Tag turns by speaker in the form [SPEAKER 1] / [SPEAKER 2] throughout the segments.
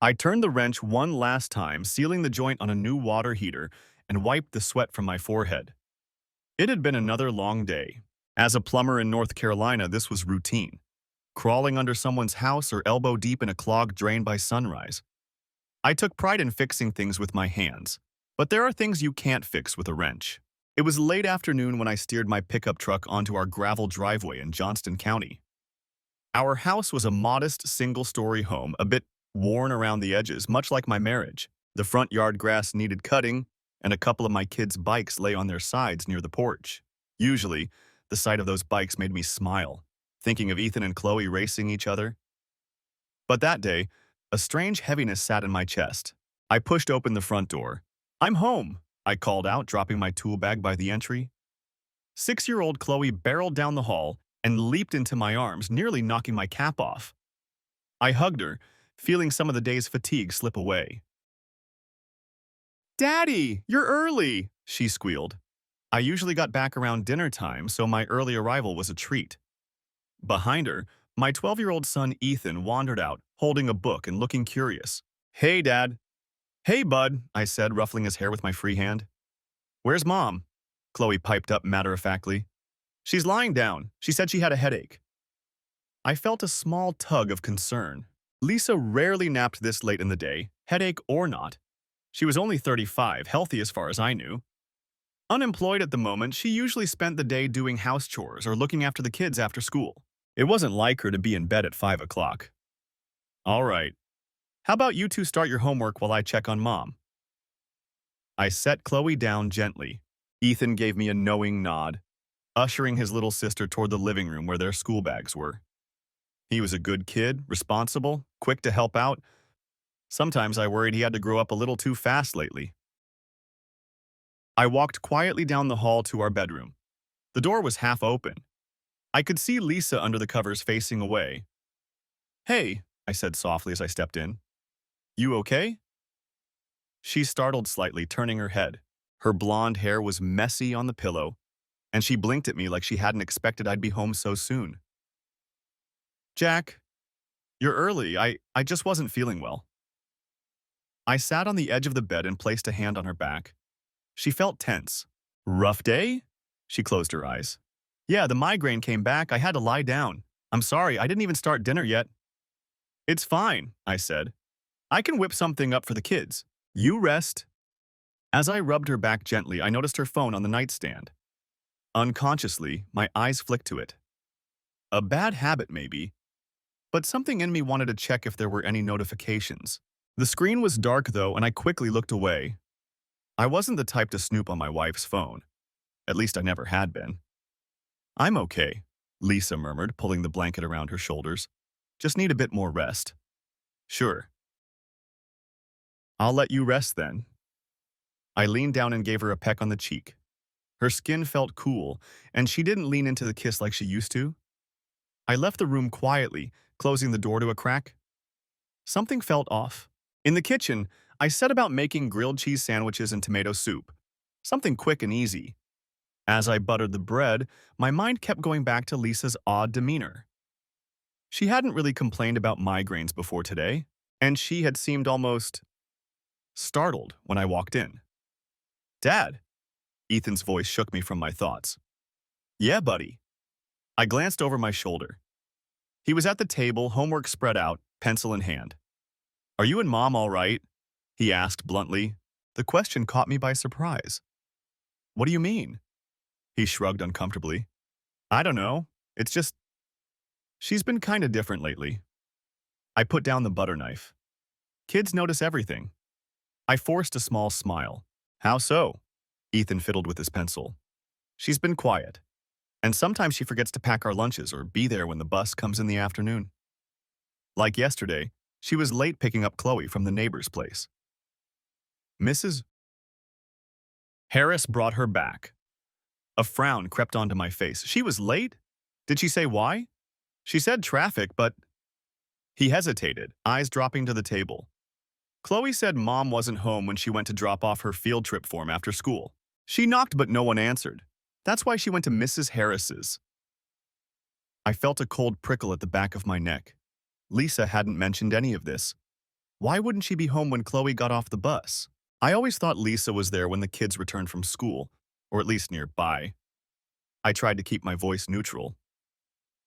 [SPEAKER 1] I turned the wrench one last time, sealing the joint on a new water heater, and wiped the sweat from my forehead. It had been another long day. As a plumber in North Carolina, this was routine. Crawling under someone's house or elbow deep in a clogged drain by sunrise. I took pride in fixing things with my hands, but there are things you can't fix with a wrench. It was late afternoon when I steered my pickup truck onto our gravel driveway in Johnston County. Our house was a modest single-story home, a bit worn around the edges, much like my marriage. The front yard grass needed cutting, and a couple of my kids' bikes lay on their sides near the porch. Usually, the sight of those bikes made me smile, thinking of Ethan and Chloe racing each other. But that day, a strange heaviness sat in my chest. I pushed open the front door. "I'm home," I called out, dropping my tool bag by the entry. 6-year-old Chloe barreled down the hall and leaped into my arms, nearly knocking my cap off. I hugged her, feeling some of the day's fatigue slip away. "Daddy, you're early," she squealed. I usually got back around dinner time, so my early arrival was a treat. Behind her, my 12-year-old son Ethan wandered out, holding a book and looking curious. "Hey, Dad." "Hey, bud," I said, ruffling his hair with my free hand. "Where's Mom?" Chloe piped up matter-of-factly. "She's lying down. She said she had a headache." I felt a small tug of concern. Lisa rarely napped this late in the day, headache or not. She was only 35, healthy as far as I knew. Unemployed at the moment, she usually spent the day doing house chores or looking after the kids after school. It wasn't like her to be in bed at 5 o'clock. "All right. How about you two start your homework while I check on Mom?" I set Chloe down gently. Ethan gave me a knowing nod, ushering his little sister toward the living room where their school bags were. He was a good kid, responsible, quick to help out. Sometimes I worried he had to grow up a little too fast lately. I walked quietly down the hall to our bedroom. The door was half open. I could see Lisa under the covers facing away. "Hey," I said softly as I stepped in. "You okay?" She startled slightly, turning her head. Her blonde hair was messy on the pillow, and she blinked at me like she hadn't expected I'd be home so soon. "Jack, you're early. I just wasn't feeling well." I sat on the edge of the bed and placed a hand on her back. She felt tense. "Rough day?" She closed her eyes. "Yeah, the migraine came back. I had to lie down. I'm sorry, I didn't even start dinner yet." "It's fine," I said. "I can whip something up for the kids. You rest." As I rubbed her back gently, I noticed her phone on the nightstand. Unconsciously, my eyes flicked to it. A bad habit, maybe, but something in me wanted to check if there were any notifications. The screen was dark, though, and I quickly looked away. I wasn't the type to snoop on my wife's phone. At least I never had been. "I'm okay," Lisa murmured, pulling the blanket around her shoulders. "Just need a bit more rest." "Sure. I'll let you rest then." I leaned down and gave her a peck on the cheek. Her skin felt cool, and she didn't lean into the kiss like she used to. I left the room quietly, closing the door to a crack. Something felt off. In the kitchen, I set about making grilled cheese sandwiches and tomato soup. Something quick and easy. As I buttered the bread, my mind kept going back to Lisa's odd demeanor. She hadn't really complained about migraines before today, and she had seemed almost startled when I walked in. "Dad?" Ethan's voice shook me from my thoughts. "Yeah, buddy." I glanced over my shoulder. He was at the table, homework spread out, pencil in hand. "Are you and Mom all right?" he asked bluntly. The question caught me by surprise. "What do you mean?" He shrugged uncomfortably. "I don't know. It's just, she's been kinda different lately." I put down the butter knife. Kids notice everything. I forced a small smile. "How so?" Ethan fiddled with his pencil. "She's been quiet. And sometimes she forgets to pack our lunches or be there when the bus comes in the afternoon. Like yesterday, she was late picking up Chloe from the neighbor's place. Mrs. Harris brought her back. A frown crept onto my face. She was late? Did she say why? She said traffic, but... He hesitated, eyes dropping to the table. Chloe said Mom wasn't home when she went to drop off her field trip form after school. She knocked, but no one answered. That's why she went to Mrs. Harris's. I felt a cold prickle at the back of my neck. Lisa hadn't mentioned any of this. Why wouldn't she be home when Chloe got off the bus? I always thought Lisa was there when the kids returned from school, or at least nearby. I tried to keep my voice neutral.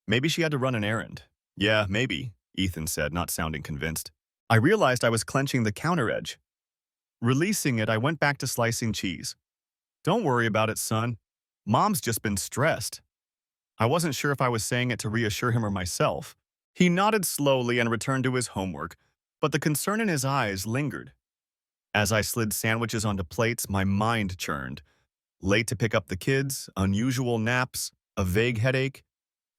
[SPEAKER 1] Maybe she had to run an errand. Yeah, maybe, Ethan said, not sounding convinced. I realized I was clenching the counter edge. Releasing it, I went back to slicing cheese. Don't worry about it, son. Mom's just been stressed. I wasn't sure if I was saying it to reassure him or myself. He nodded slowly and returned to his homework, but the concern in his eyes lingered. As I slid sandwiches onto plates, my mind churned. Late to pick up the kids, unusual naps, a vague headache.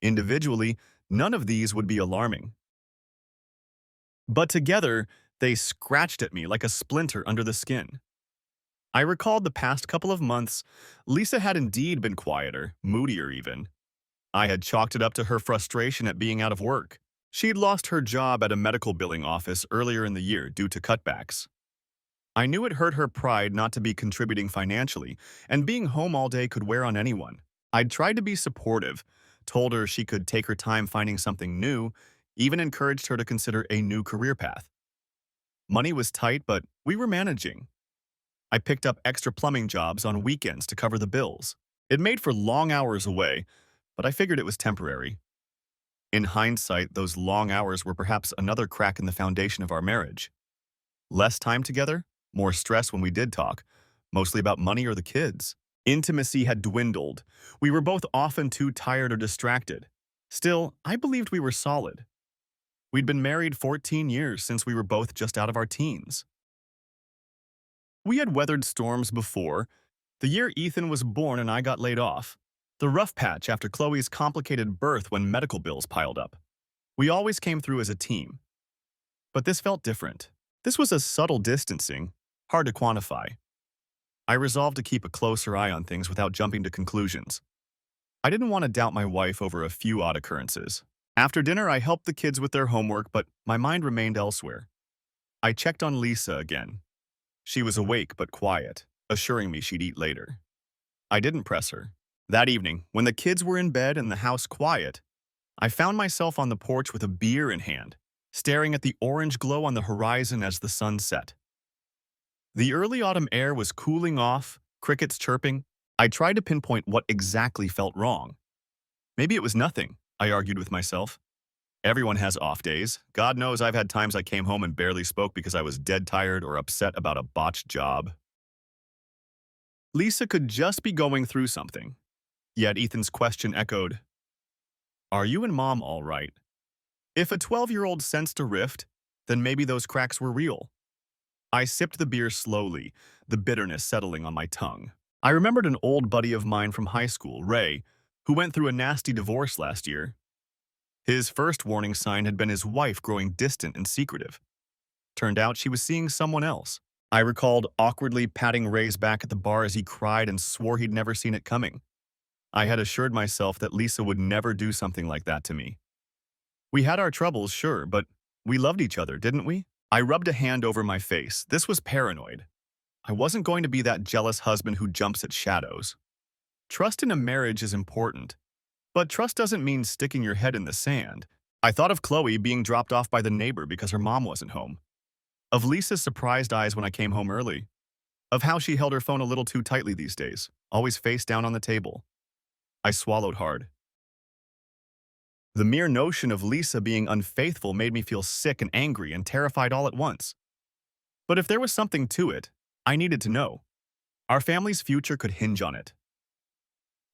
[SPEAKER 1] Individually, none of these would be alarming. But together, they scratched at me like a splinter under the skin. I recalled the past couple of months. Lisa had indeed been quieter, moodier even. I had chalked it up to her frustration at being out of work. She'd lost her job at a medical billing office earlier in the year due to cutbacks. I knew it hurt her pride not to be contributing financially, and being home all day could wear on anyone. I'd tried to be supportive, told her she could take her time finding something new, even encouraged her to consider a new career path. Money was tight, but we were managing. I picked up extra plumbing jobs on weekends to cover the bills. It made for long hours away, but I figured it was temporary. In hindsight, those long hours were perhaps another crack in the foundation of our marriage. Less time together, more stress when we did talk, mostly about money or the kids. Intimacy had dwindled. We were both often too tired or distracted. Still, I believed we were solid. We'd been married 14 years since we were both just out of our teens. We had weathered storms before. The year Ethan was born and I got laid off. The rough patch after Chloe's complicated birth when medical bills piled up. We always came through as a team. But this felt different. This was a subtle distancing, hard to quantify. I resolved to keep a closer eye on things without jumping to conclusions. I didn't want to doubt my wife over a few odd occurrences. After dinner, I helped the kids with their homework, but my mind remained elsewhere. I checked on Lisa again. She was awake but quiet, assuring me she'd eat later. I didn't press her. That evening, when the kids were in bed and the house quiet, I found myself on the porch with a beer in hand, staring at the orange glow on the horizon as the sun set. The early autumn air was cooling off, crickets chirping. I tried to pinpoint what exactly felt wrong. Maybe it was nothing, I argued with myself. Everyone has off days. God knows I've had times I came home and barely spoke because I was dead tired or upset about a botched job. Lisa could just be going through something. Yet Ethan's question echoed, "Are you and Mom all right?" If a 12-year-old sensed a rift, then maybe those cracks were real. I sipped the beer slowly, the bitterness settling on my tongue. I remembered an old buddy of mine from high school, Ray, who went through a nasty divorce last year. His first warning sign had been his wife growing distant and secretive. Turned out she was seeing someone else. I recalled awkwardly patting Ray's back at the bar as he cried and swore he'd never seen it coming. I had assured myself that Lisa would never do something like that to me. We had our troubles, sure, but we loved each other, didn't we? I rubbed a hand over my face. This was paranoid. I wasn't going to be that jealous husband who jumps at shadows. Trust in a marriage is important, but trust doesn't mean sticking your head in the sand. I thought of Chloe being dropped off by the neighbor because her mom wasn't home. Of Lisa's surprised eyes when I came home early. Of how she held her phone a little too tightly these days, always face down on the table. I swallowed hard. The mere notion of Lisa being unfaithful made me feel sick and angry and terrified all at once. But if there was something to it, I needed to know. Our family's future could hinge on it.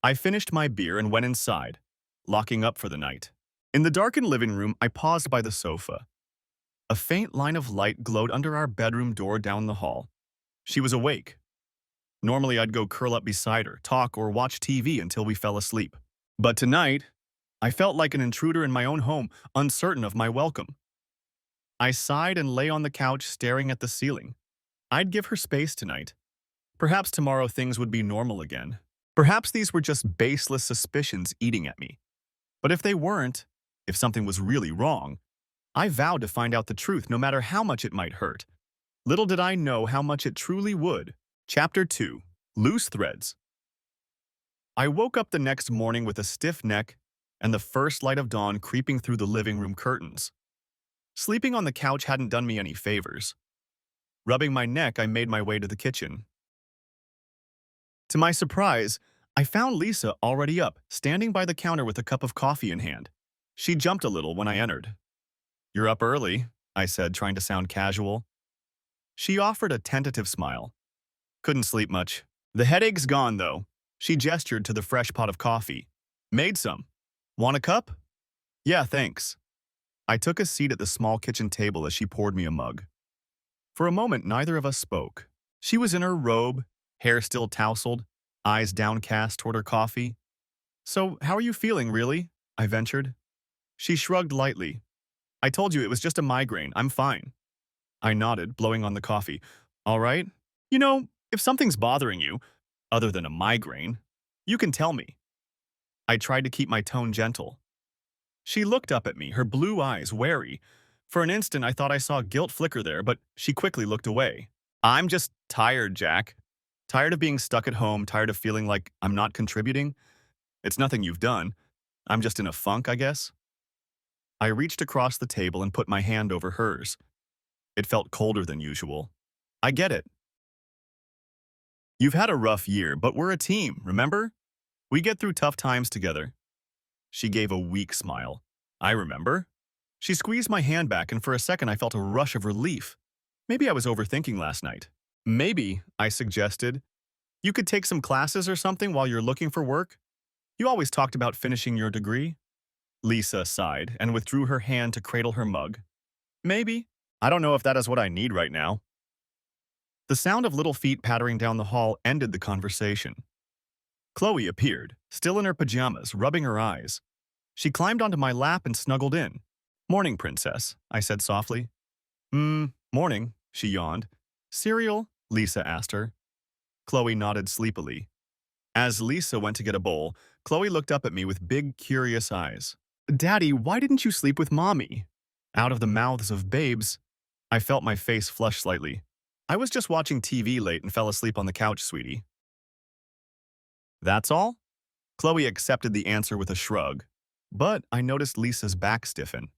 [SPEAKER 1] I finished my beer and went inside, locking up for the night. In the darkened living room, I paused by the sofa. A faint line of light glowed under our bedroom door down the hall. She was awake. Normally, I'd go curl up beside her, talk, or watch TV until we fell asleep. But tonight, I felt like an intruder in my own home, uncertain of my welcome. I sighed and lay on the couch staring at the ceiling. I'd give her space tonight. Perhaps tomorrow things would be normal again. Perhaps these were just baseless suspicions eating at me. But if they weren't, if something was really wrong, I vowed to find out the truth no matter how much it might hurt. Little did I know how much it truly would. Chapter 2. Loose Threads. I woke up the next morning with a stiff neck and the first light of dawn creeping through the living room curtains. Sleeping on the couch hadn't done me any favors. Rubbing my neck, I made my way to the kitchen. To my surprise, I found Lisa already up, standing by the counter with a cup of coffee in hand. She jumped a little when I entered. "You're up early," I said, trying to sound casual. She offered a tentative smile. "Couldn't sleep much. The headache's gone, though." She gestured to the fresh pot of coffee. "Made some. Want a cup?" "Yeah, thanks." I took a seat at the small kitchen table as she poured me a mug. For a moment, neither of us spoke. She was in her robe, hair still tousled, eyes downcast toward her coffee. "So, how are you feeling, really?" I ventured. She shrugged lightly. "I told you it was just a migraine. I'm fine." I nodded, blowing on the coffee. "All right. If something's bothering you, other than a migraine, you can tell me." I tried to keep my tone gentle. She looked up at me, her blue eyes wary. For an instant, I thought I saw guilt flicker there, but she quickly looked away. "I'm just tired, Jack. Tired of being stuck at home, tired of feeling like I'm not contributing. It's nothing you've done. I'm just in a funk, I guess." I reached across the table and put my hand over hers. It felt colder than usual. "I get it. You've had a rough year, but we're a team, remember? We get through tough times together." She gave a weak smile. "I remember." She squeezed my hand back, and for a second I felt a rush of relief. Maybe I was overthinking last night. "Maybe," I suggested, "you could take some classes or something while you're looking for work. You always talked about finishing your degree." Lisa sighed and withdrew her hand to cradle her mug. "Maybe. I don't know if that is what I need right now." The sound of little feet pattering down the hall ended the conversation. Chloe appeared, still in her pajamas, rubbing her eyes. She climbed onto my lap and snuggled in. "Morning, princess," I said softly. Morning," she yawned. "Cereal?" Lisa asked her. Chloe nodded sleepily. As Lisa went to get a bowl, Chloe looked up at me with big, curious eyes. "Daddy, why didn't you sleep with Mommy?" Out of the mouths of babes, I felt my face flush slightly. "I was just watching TV late and fell asleep on the couch, sweetie." "That's all?" Chloe accepted the answer with a shrug, but I noticed Lisa's back stiffen.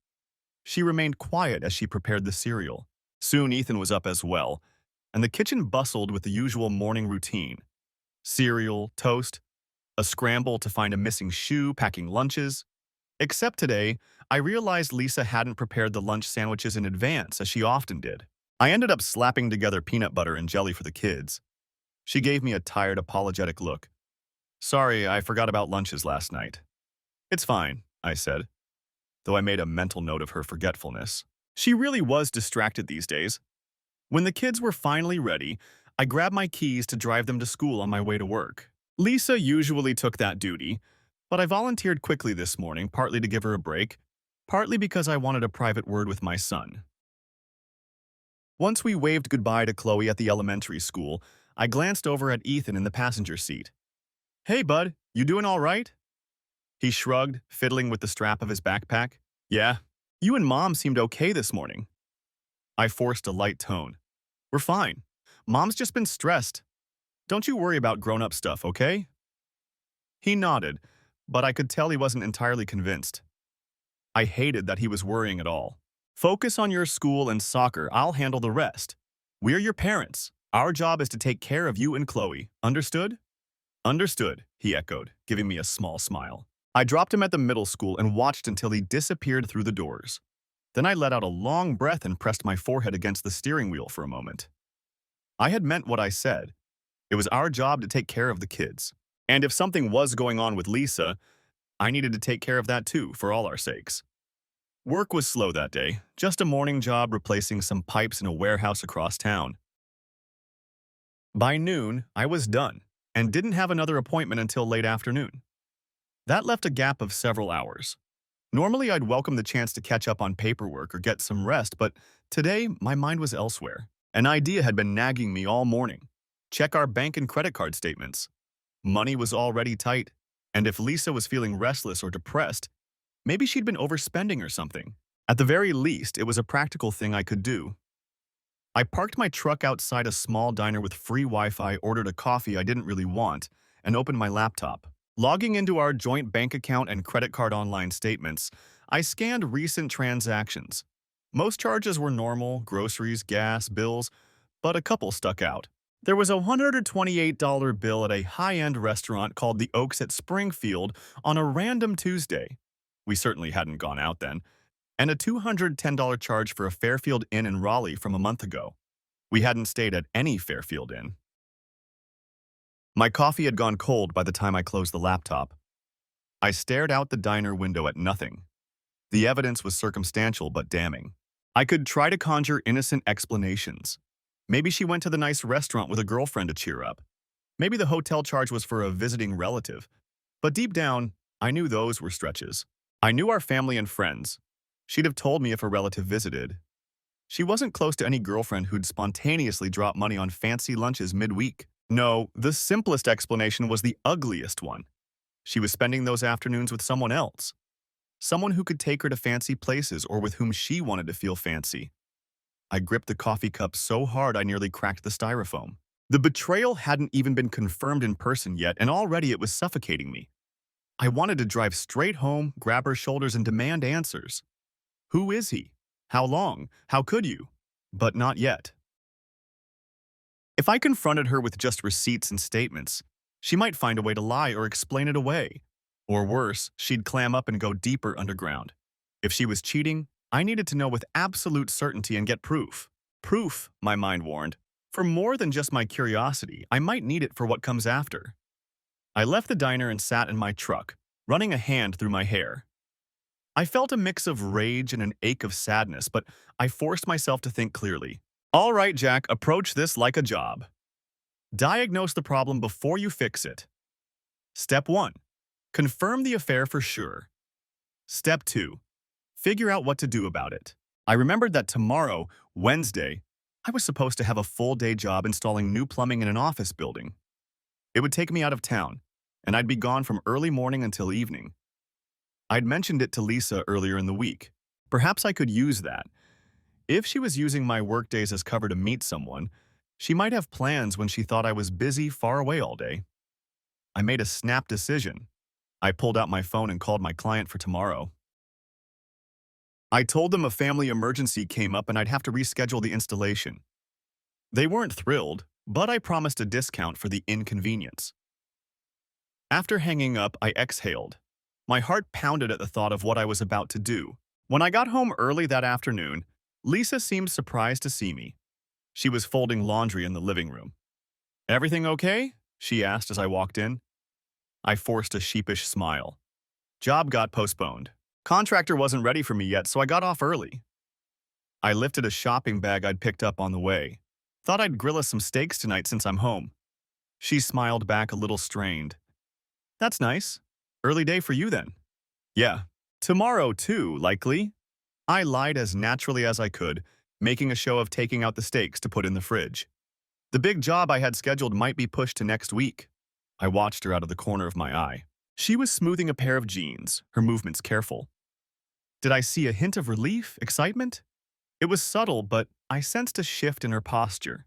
[SPEAKER 1] She remained quiet as she prepared the cereal. Soon Ethan was up as well, and the kitchen bustled with the usual morning routine. Cereal, toast, a scramble to find a missing shoe, packing lunches. Except today, I realized Lisa hadn't prepared the lunch sandwiches in advance, as she often did. I ended up slapping together peanut butter and jelly for the kids. She gave me a tired, apologetic look. "Sorry, I forgot about lunches last night." "It's fine," I said, though I made a mental note of her forgetfulness. She really was distracted these days. When the kids were finally ready, I grabbed my keys to drive them to school on my way to work. Lisa usually took that duty, but I volunteered quickly this morning, partly to give her a break, partly because I wanted a private word with my son. Once we waved goodbye to Chloe at the elementary school, I glanced over at Ethan in the passenger seat. "Hey, bud, you doing all right?" He shrugged, fiddling with the strap of his backpack. "Yeah, you and Mom seemed okay this morning." I forced a light tone. "We're fine. Mom's just been stressed. Don't you worry about grown-up stuff, okay?" He nodded, but I could tell he wasn't entirely convinced. I hated that he was worrying at all. "Focus on your school and soccer. I'll handle the rest. We're your parents. Our job is to take care of you and Chloe. Understood?" "Understood," he echoed, giving me a small smile. I dropped him at the middle school and watched until he disappeared through the doors. Then I let out a long breath and pressed my forehead against the steering wheel for a moment. I had meant what I said. It was our job to take care of the kids. And if something was going on with Lisa, I needed to take care of that too, for all our sakes. Work was slow that day, just a morning job replacing some pipes in a warehouse across town. By noon, I was done, and didn't have another appointment until late afternoon. That left a gap of several hours. Normally, I'd welcome the chance to catch up on paperwork or get some rest, but today, my mind was elsewhere. An idea had been nagging me all morning. Check our bank and credit card statements. Money was already tight, and if Lisa was feeling restless or depressed, maybe she'd been overspending or something. At the very least, it was a practical thing I could do. I parked my truck outside a small diner with free Wi-Fi, ordered a coffee I didn't really want, and opened my laptop. Logging into our joint bank account and credit card online statements, I scanned recent transactions. Most charges were normal, groceries, gas, bills, but a couple stuck out. There was a $128 bill at a high-end restaurant called the Oaks at Springfield on a random Tuesday. We certainly hadn't gone out then. And a $210 charge for a Fairfield Inn in Raleigh from a month ago. We hadn't stayed at any Fairfield Inn. My coffee had gone cold by the time I closed the laptop. I stared out the diner window at nothing. The evidence was circumstantial but damning. I could try to conjure innocent explanations. Maybe she went to the nice restaurant with a girlfriend to cheer up. Maybe the hotel charge was for a visiting relative. But deep down, I knew those were stretches. I knew our family and friends. She'd have told me if a relative visited. She wasn't close to any girlfriend who'd spontaneously drop money on fancy lunches midweek. No, the simplest explanation was the ugliest one. She was spending those afternoons with someone else. Someone who could take her to fancy places or with whom she wanted to feel fancy. I gripped the coffee cup so hard I nearly cracked the styrofoam. The betrayal hadn't even been confirmed in person yet, and already it was suffocating me. I wanted to drive straight home, grab her shoulders, and demand answers. Who is he? How long? How could you? But not yet. If I confronted her with just receipts and statements, she might find a way to lie or explain it away. Or worse, she'd clam up and go deeper underground. If she was cheating, I needed to know with absolute certainty and get proof. Proof, my mind warned. For more than just my curiosity, I might need it for what comes after. I left the diner and sat in my truck, running a hand through my hair. I felt a mix of rage and an ache of sadness, but I forced myself to think clearly. All right, Jack, approach this like a job. Diagnose the problem before you fix it. Step 1. Confirm the affair for sure. Step 2. Figure out what to do about it. I remembered that tomorrow, Wednesday, I was supposed to have a full-day job installing new plumbing in an office building. It would take me out of town, and I'd be gone from early morning until evening. I'd mentioned it to Lisa earlier in the week. Perhaps I could use that. If she was using my workdays as cover to meet someone, she might have plans when she thought I was busy far away all day. I made a snap decision. I pulled out my phone and called my client for tomorrow. I told them a family emergency came up and I'd have to reschedule the installation. They weren't thrilled, but I promised a discount for the inconvenience. After hanging up, I exhaled. My heart pounded at the thought of what I was about to do. When I got home early that afternoon, Lisa seemed surprised to see me. She was folding laundry in the living room. "Everything okay?" she asked as I walked in. I forced a sheepish smile. Job got postponed. Contractor wasn't ready for me yet, so I got off early. I lifted a shopping bag I'd picked up on the way. Thought I'd grill us some steaks tonight since I'm home. She smiled back a little strained. "That's nice. Early day for you then." "Yeah. Tomorrow too, likely." I lied as naturally as I could, making a show of taking out the steaks to put in the fridge. The big job I had scheduled might be pushed to next week. I watched her out of the corner of my eye. She was smoothing a pair of jeans, her movements careful. Did I see a hint of relief, excitement? It was subtle, but I sensed a shift in her posture.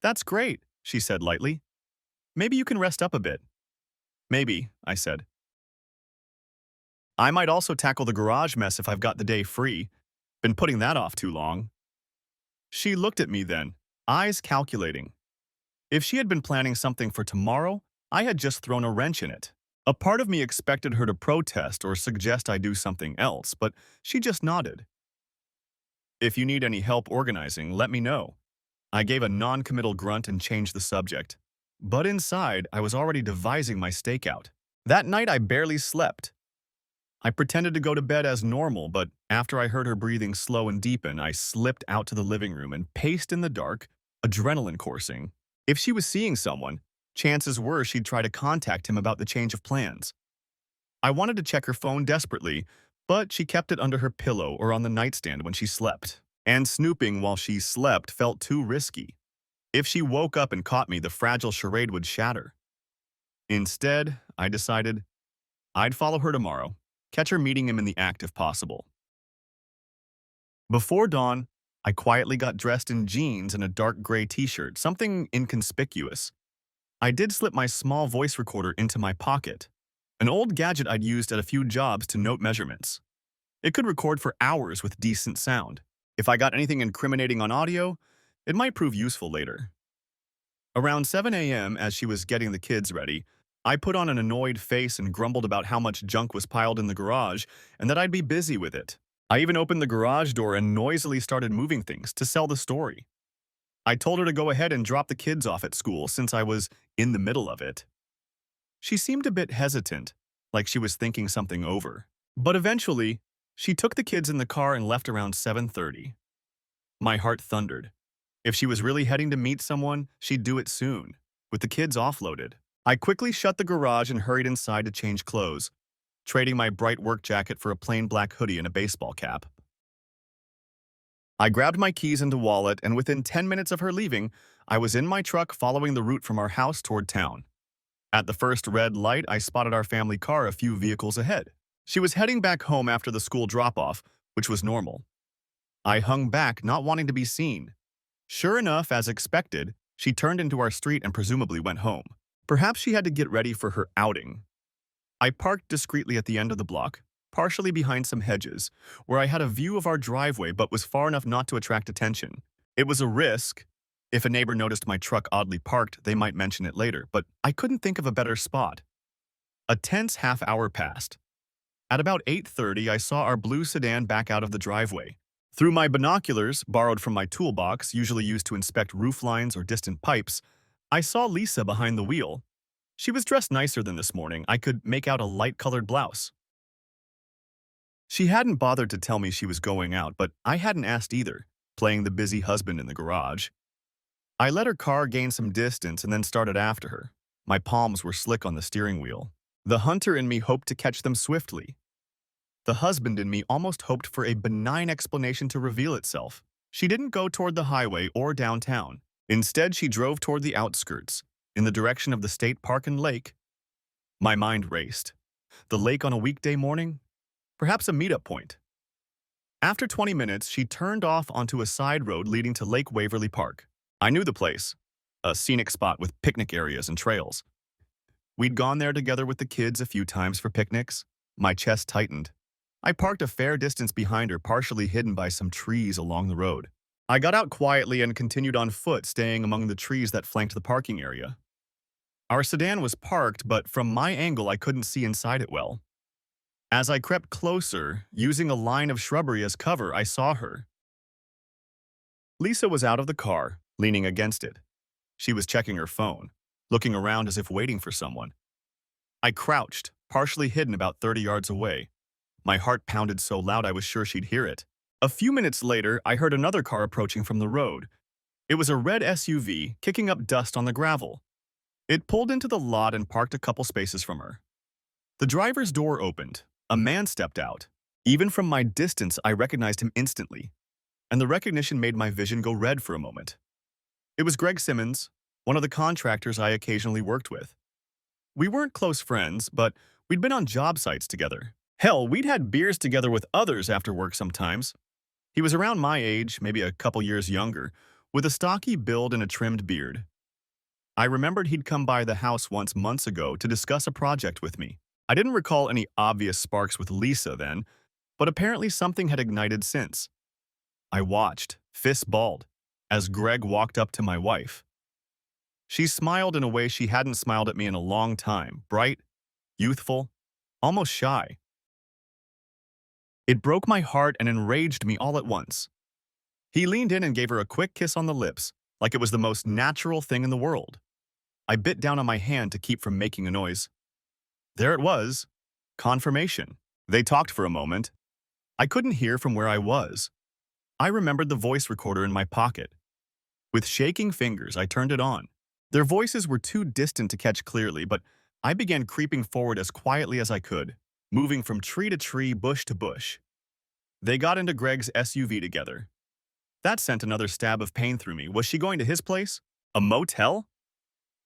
[SPEAKER 1] "That's great," she said lightly. "Maybe you can rest up a bit." "Maybe," I said. "I might also tackle the garage mess if I've got the day free. Been putting that off too long." She looked at me then, eyes calculating. If she had been planning something for tomorrow, I had just thrown a wrench in it. A part of me expected her to protest or suggest I do something else, but she just nodded. "If you need any help organizing, let me know." I gave a non-committal grunt and changed the subject. But inside, I was already devising my stakeout. That night, I barely slept. I pretended to go to bed as normal, but after I heard her breathing slow and deepen, I slipped out to the living room and paced in the dark, adrenaline coursing. If she was seeing someone, chances were she'd try to contact him about the change of plans. I wanted to check her phone desperately, but she kept it under her pillow or on the nightstand when she slept. And snooping while she slept felt too risky. If she woke up and caught me, the fragile charade would shatter. Instead, I decided I'd follow her tomorrow, catch her meeting him in the act if possible. Before dawn, I quietly got dressed in jeans and a dark gray t-shirt, something inconspicuous. I did slip my small voice recorder into my pocket, an old gadget I'd used at a few jobs to note measurements. It could record for hours with decent sound. If I got anything incriminating on audio, it might prove useful later. Around 7 a.m., as she was getting the kids ready, I put on an annoyed face and grumbled about how much junk was piled in the garage and that I'd be busy with it. I even opened the garage door and noisily started moving things to sell the story. I told her to go ahead and drop the kids off at school since I was in the middle of it. She seemed a bit hesitant, like she was thinking something over. But eventually, she took the kids in the car and left around 7:30. My heart thundered. If she was really heading to meet someone, she'd do it soon, with the kids offloaded. I quickly shut the garage and hurried inside to change clothes, trading my bright work jacket for a plain black hoodie and a baseball cap. I grabbed my keys and a wallet, and within 10 minutes of her leaving, I was in my truck following the route from our house toward town. At the first red light, I spotted our family car a few vehicles ahead. She was heading back home after the school drop-off, which was normal. I hung back, not wanting to be seen. Sure enough, as expected, she turned into our street and presumably went home. Perhaps she had to get ready for her outing. I parked discreetly at the end of the block, partially behind some hedges, where I had a view of our driveway but was far enough not to attract attention. It was a risk. If a neighbor noticed my truck oddly parked, they might mention it later, but I couldn't think of a better spot. A tense half-hour passed. At about 8:30, I saw our blue sedan back out of the driveway. Through my binoculars, borrowed from my toolbox, usually used to inspect roof lines or distant pipes, I saw Lisa behind the wheel. She was dressed nicer than this morning. I could make out a light-colored blouse. She hadn't bothered to tell me she was going out, but I hadn't asked either, playing the busy husband in the garage. I let her car gain some distance and then started after her. My palms were slick on the steering wheel. The hunter in me hoped to catch them swiftly. The husband in me almost hoped for a benign explanation to reveal itself. She didn't go toward the highway or downtown. Instead, she drove toward the outskirts, in the direction of the state park and lake. My mind raced. The lake on a weekday morning? Perhaps a meetup point. After 20 minutes, she turned off onto a side road leading to Lake Waverly Park. I knew the place, a scenic spot with picnic areas and trails. We'd gone there together with the kids a few times for picnics. My chest tightened. I parked a fair distance behind her, partially hidden by some trees along the road. I got out quietly and continued on foot, staying among the trees that flanked the parking area. Our sedan was parked, but from my angle I couldn't see inside it well. As I crept closer, using a line of shrubbery as cover, I saw her. Lisa was out of the car, leaning against it. She was checking her phone, looking around as if waiting for someone. I crouched, partially hidden about 30 yards away. My heart pounded so loud I was sure she'd hear it. A few minutes later, I heard another car approaching from the road. It was a red SUV, kicking up dust on the gravel. It pulled into the lot and parked a couple spaces from her. The driver's door opened. A man stepped out. Even from my distance, I recognized him instantly, and the recognition made my vision go red for a moment. It was Greg Simmons, one of the contractors I occasionally worked with. We weren't close friends, but we'd been on job sites together. Hell, we'd had beers together with others after work sometimes. He was around my age, maybe a couple years younger, with a stocky build and a trimmed beard. I remembered he'd come by the house once months ago to discuss a project with me. I didn't recall any obvious sparks with Lisa then, but apparently something had ignited since. I watched, fists balled, as Greg walked up to my wife. She smiled in a way she hadn't smiled at me in a long time, bright, youthful, almost shy. It broke my heart and enraged me all at once. He leaned in and gave her a quick kiss on the lips, like it was the most natural thing in the world. I bit down on my hand to keep from making a noise. There it was. Confirmation. They talked for a moment. I couldn't hear from where I was. I remembered the voice recorder in my pocket. With shaking fingers, I turned it on. Their voices were too distant to catch clearly, but I began creeping forward as quietly as I could, moving from tree to tree, bush to bush. They got into Greg's SUV together. That sent another stab of pain through me. Was she going to his place? A motel?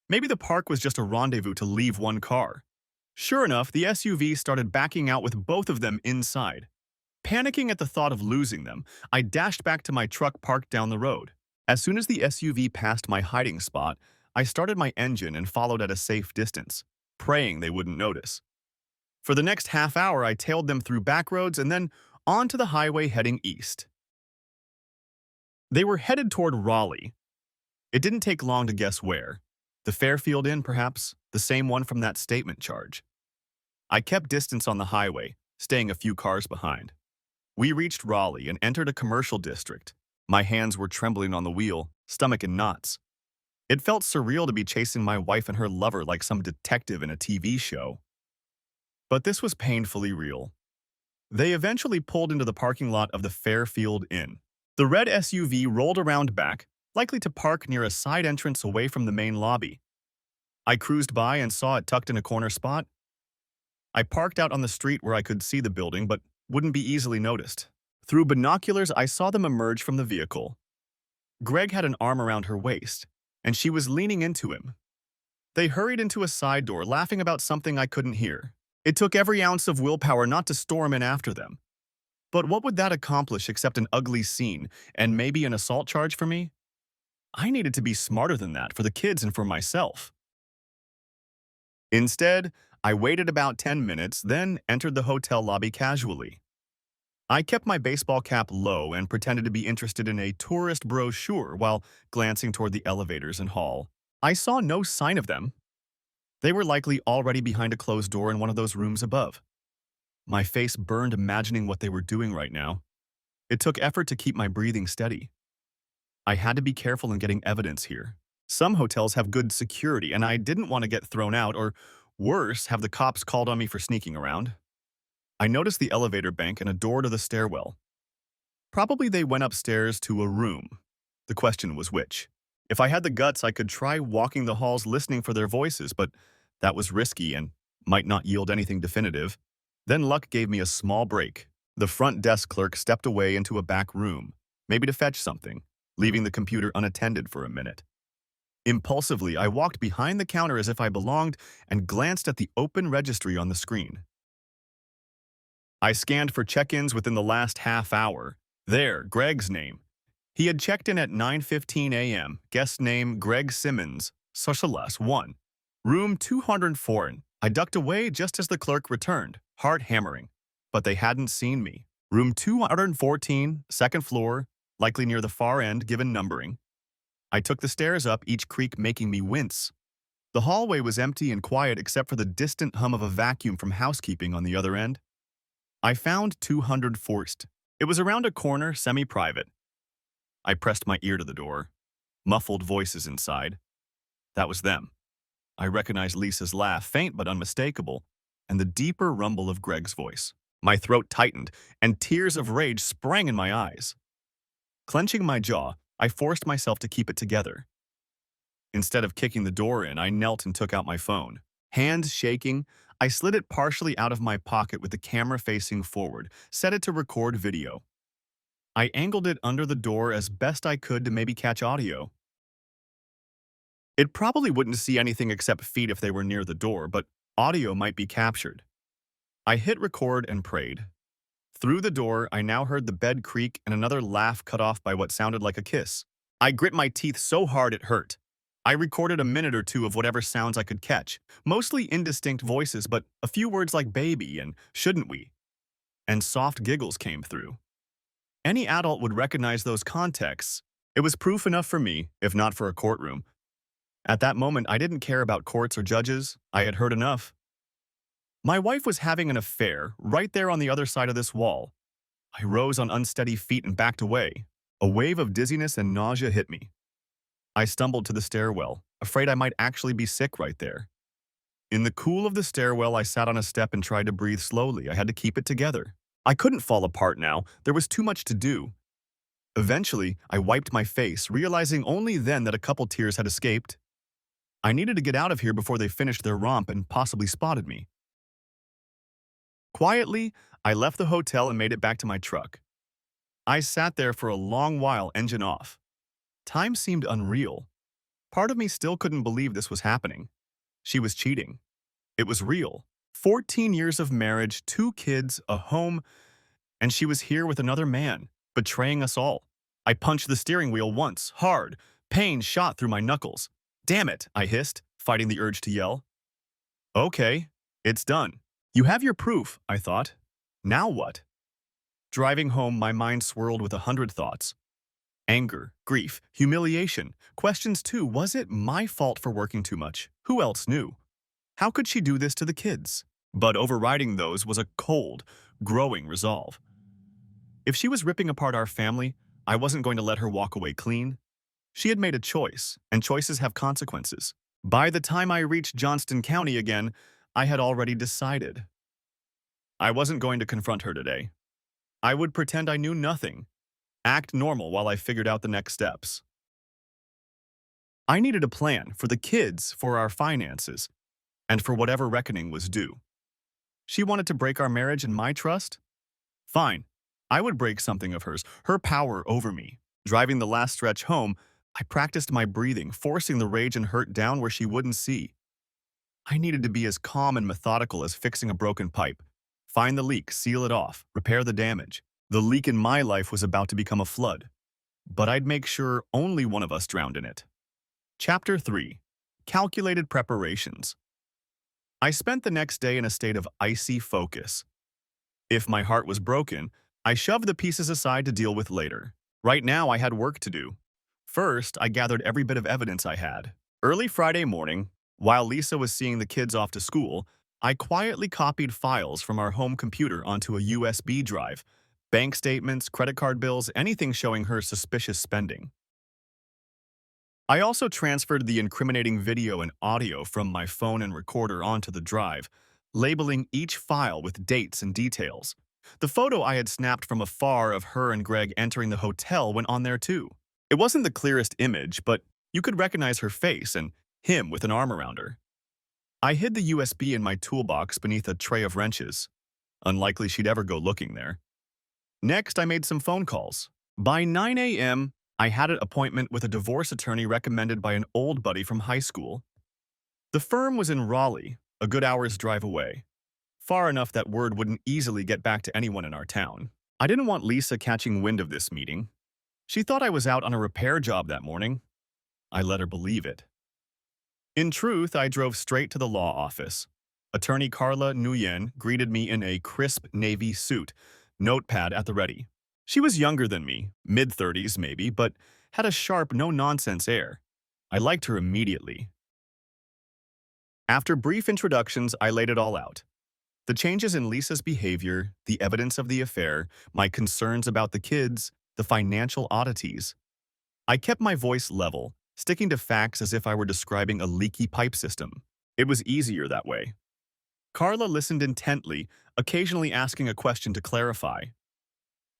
[SPEAKER 1] Maybe the park was just a rendezvous to leave one car. Sure enough, the SUV started backing out with both of them inside. Panicking at the thought of losing them, I dashed back to my truck parked down the road. As soon as the SUV passed my hiding spot, I started my engine and followed at a safe distance, praying they wouldn't notice. For the next half hour, I tailed them through back roads and then onto the highway heading east. They were headed toward Raleigh. It didn't take long to guess where. The Fairfield Inn, perhaps, the same one from that statement charge. I kept distance on the highway, staying a few cars behind. We reached Raleigh and entered a commercial district. My hands were trembling on the wheel, stomach in knots. It felt surreal to be chasing my wife and her lover like some detective in a TV show. But this was painfully real. They eventually pulled into the parking lot of the Fairfield Inn. The red SUV rolled around back, likely to park near a side entrance away from the main lobby. I cruised by and saw it tucked in a corner spot. I parked out on the street where I could see the building but wouldn't be easily noticed. Through binoculars, I saw them emerge from the vehicle. Greg had an arm around her waist, and she was leaning into him. They hurried into a side door, laughing about something I couldn't hear. It took every ounce of willpower not to storm in after them. But what would that accomplish except an ugly scene and maybe an assault charge for me? I needed to be smarter than that for the kids and for myself. Instead, I waited about 10 minutes, then entered the hotel lobby casually. I kept my baseball cap low and pretended to be interested in a tourist brochure while glancing toward the elevators and hall. I saw no sign of them. They were likely already behind a closed door in one of those rooms above. My face burned imagining what they were doing right now. It took effort to keep my breathing steady. I had to be careful in getting evidence here. Some hotels have good security, and I didn't want to get thrown out or, worse, have the cops called on me for sneaking around. I noticed the elevator bank and a door to the stairwell. Probably they went upstairs to a room. The question was which. If I had the guts, I could try walking the halls listening for their voices, but that was risky and might not yield anything definitive. Then luck gave me a small break. The front desk clerk stepped away into a back room, maybe to fetch something, leaving the computer unattended for a minute. Impulsively, I walked behind the counter as if I belonged and glanced at the open registry on the screen. I scanned for check-ins within the last half hour. There, Greg's name. He had checked in at 9:15 a.m. Guest name Greg Simmons, Socialas 1. Room 204. I ducked away just as the clerk returned, heart hammering. But they hadn't seen me. Room 214, second floor, likely near the far end given numbering. I took the stairs up, each creak making me wince. The hallway was empty and quiet except for the distant hum of a vacuum from housekeeping on the other end. I found 204th. It was around a corner, semi-private. I pressed my ear to the door. Muffled voices inside. That was them. I recognized Lisa's laugh, faint but unmistakable, and the deeper rumble of Greg's voice. My throat tightened, and tears of rage sprang in my eyes. Clenching my jaw, I forced myself to keep it together. Instead of kicking the door in, I knelt and took out my phone. Hands shaking, I slid it partially out of my pocket with the camera facing forward, set it to record video. I angled it under the door as best I could to maybe catch audio. It probably wouldn't see anything except feet if they were near the door, but audio might be captured. I hit record and prayed. Through the door, I now heard the bed creak and another laugh cut off by what sounded like a kiss. I grit my teeth so hard it hurt. I recorded a minute or two of whatever sounds I could catch, mostly indistinct voices, but a few words like baby and shouldn't we, and soft giggles came through. Any adult would recognize those contexts. It was proof enough for me, if not for a courtroom. At that moment, I didn't care about courts or judges. I had heard enough. My wife was having an affair right there on the other side of this wall. I rose on unsteady feet and backed away. A wave of dizziness and nausea hit me. I stumbled to the stairwell, afraid I might actually be sick right there. In the cool of the stairwell, I sat on a step and tried to breathe slowly. I had to keep it together. I couldn't fall apart now. There was too much to do. Eventually, I wiped my face, realizing only then that a couple tears had escaped. I needed to get out of here before they finished their romp and possibly spotted me. Quietly, I left the hotel and made it back to my truck. I sat there for a long while, engine off. Time seemed unreal. Part of me still couldn't believe this was happening. She was cheating. It was real. 14 years of marriage, 2 kids, a home, and she was here with another man, betraying us all. I punched the steering wheel once, hard. Pain shot through my knuckles. Damn it, I hissed, fighting the urge to yell. Okay, it's done. You have your proof, I thought. Now what? Driving home, my mind swirled with 100 thoughts. Anger, grief, humiliation. Questions too, was it my fault for working too much? Who else knew? How could she do this to the kids? But overriding those was a cold, growing resolve. If she was ripping apart our family, I wasn't going to let her walk away clean. She had made a choice, and choices have consequences. By the time I reached Johnston County again, I had already decided. I wasn't going to confront her today. I would pretend I knew nothing, act normal while I figured out the next steps. I needed a plan for the kids, for our finances, and for whatever reckoning was due. She wanted to break our marriage and my trust? Fine. I would break something of hers, her power over me. Driving the last stretch home, I practiced my breathing, forcing the rage and hurt down where she wouldn't see. I needed to be as calm and methodical as fixing a broken pipe. Find the leak, seal it off, repair the damage. The leak in my life was about to become a flood, but I'd make sure only one of us drowned in it. Chapter 3. Calculated Preparations. I spent the next day in a state of icy focus. If my heart was broken, I shoved the pieces aside to deal with later. Right now, I had work to do. First, I gathered every bit of evidence I had. Early Friday morning, while Lisa was seeing the kids off to school, I quietly copied files from our home computer onto a USB drive. Bank statements, credit card bills, anything showing her suspicious spending. I also transferred the incriminating video and audio from my phone and recorder onto the drive, labeling each file with dates and details. The photo I had snapped from afar of her and Greg entering the hotel went on there too. It wasn't the clearest image, but you could recognize her face and him with an arm around her. I hid the USB in my toolbox beneath a tray of wrenches. Unlikely she'd ever go looking there. Next, I made some phone calls. By 9 a.m., I had an appointment with a divorce attorney recommended by an old buddy from high school. The firm was in Raleigh, a good hour's drive away. Far enough that word wouldn't easily get back to anyone in our town. I didn't want Lisa catching wind of this meeting. She thought I was out on a repair job that morning. I let her believe it. In truth, I drove straight to the law office. Attorney Carla Nguyen greeted me in a crisp navy suit, notepad at the ready. She was younger than me, mid-30s maybe, but had a sharp, no-nonsense air. I liked her immediately. After brief introductions, I laid it all out. The changes in Lisa's behavior, the evidence of the affair, my concerns about the kids, the financial oddities. I kept my voice level, sticking to facts as if I were describing a leaky pipe system. It was easier that way. Carla listened intently, occasionally asking a question to clarify.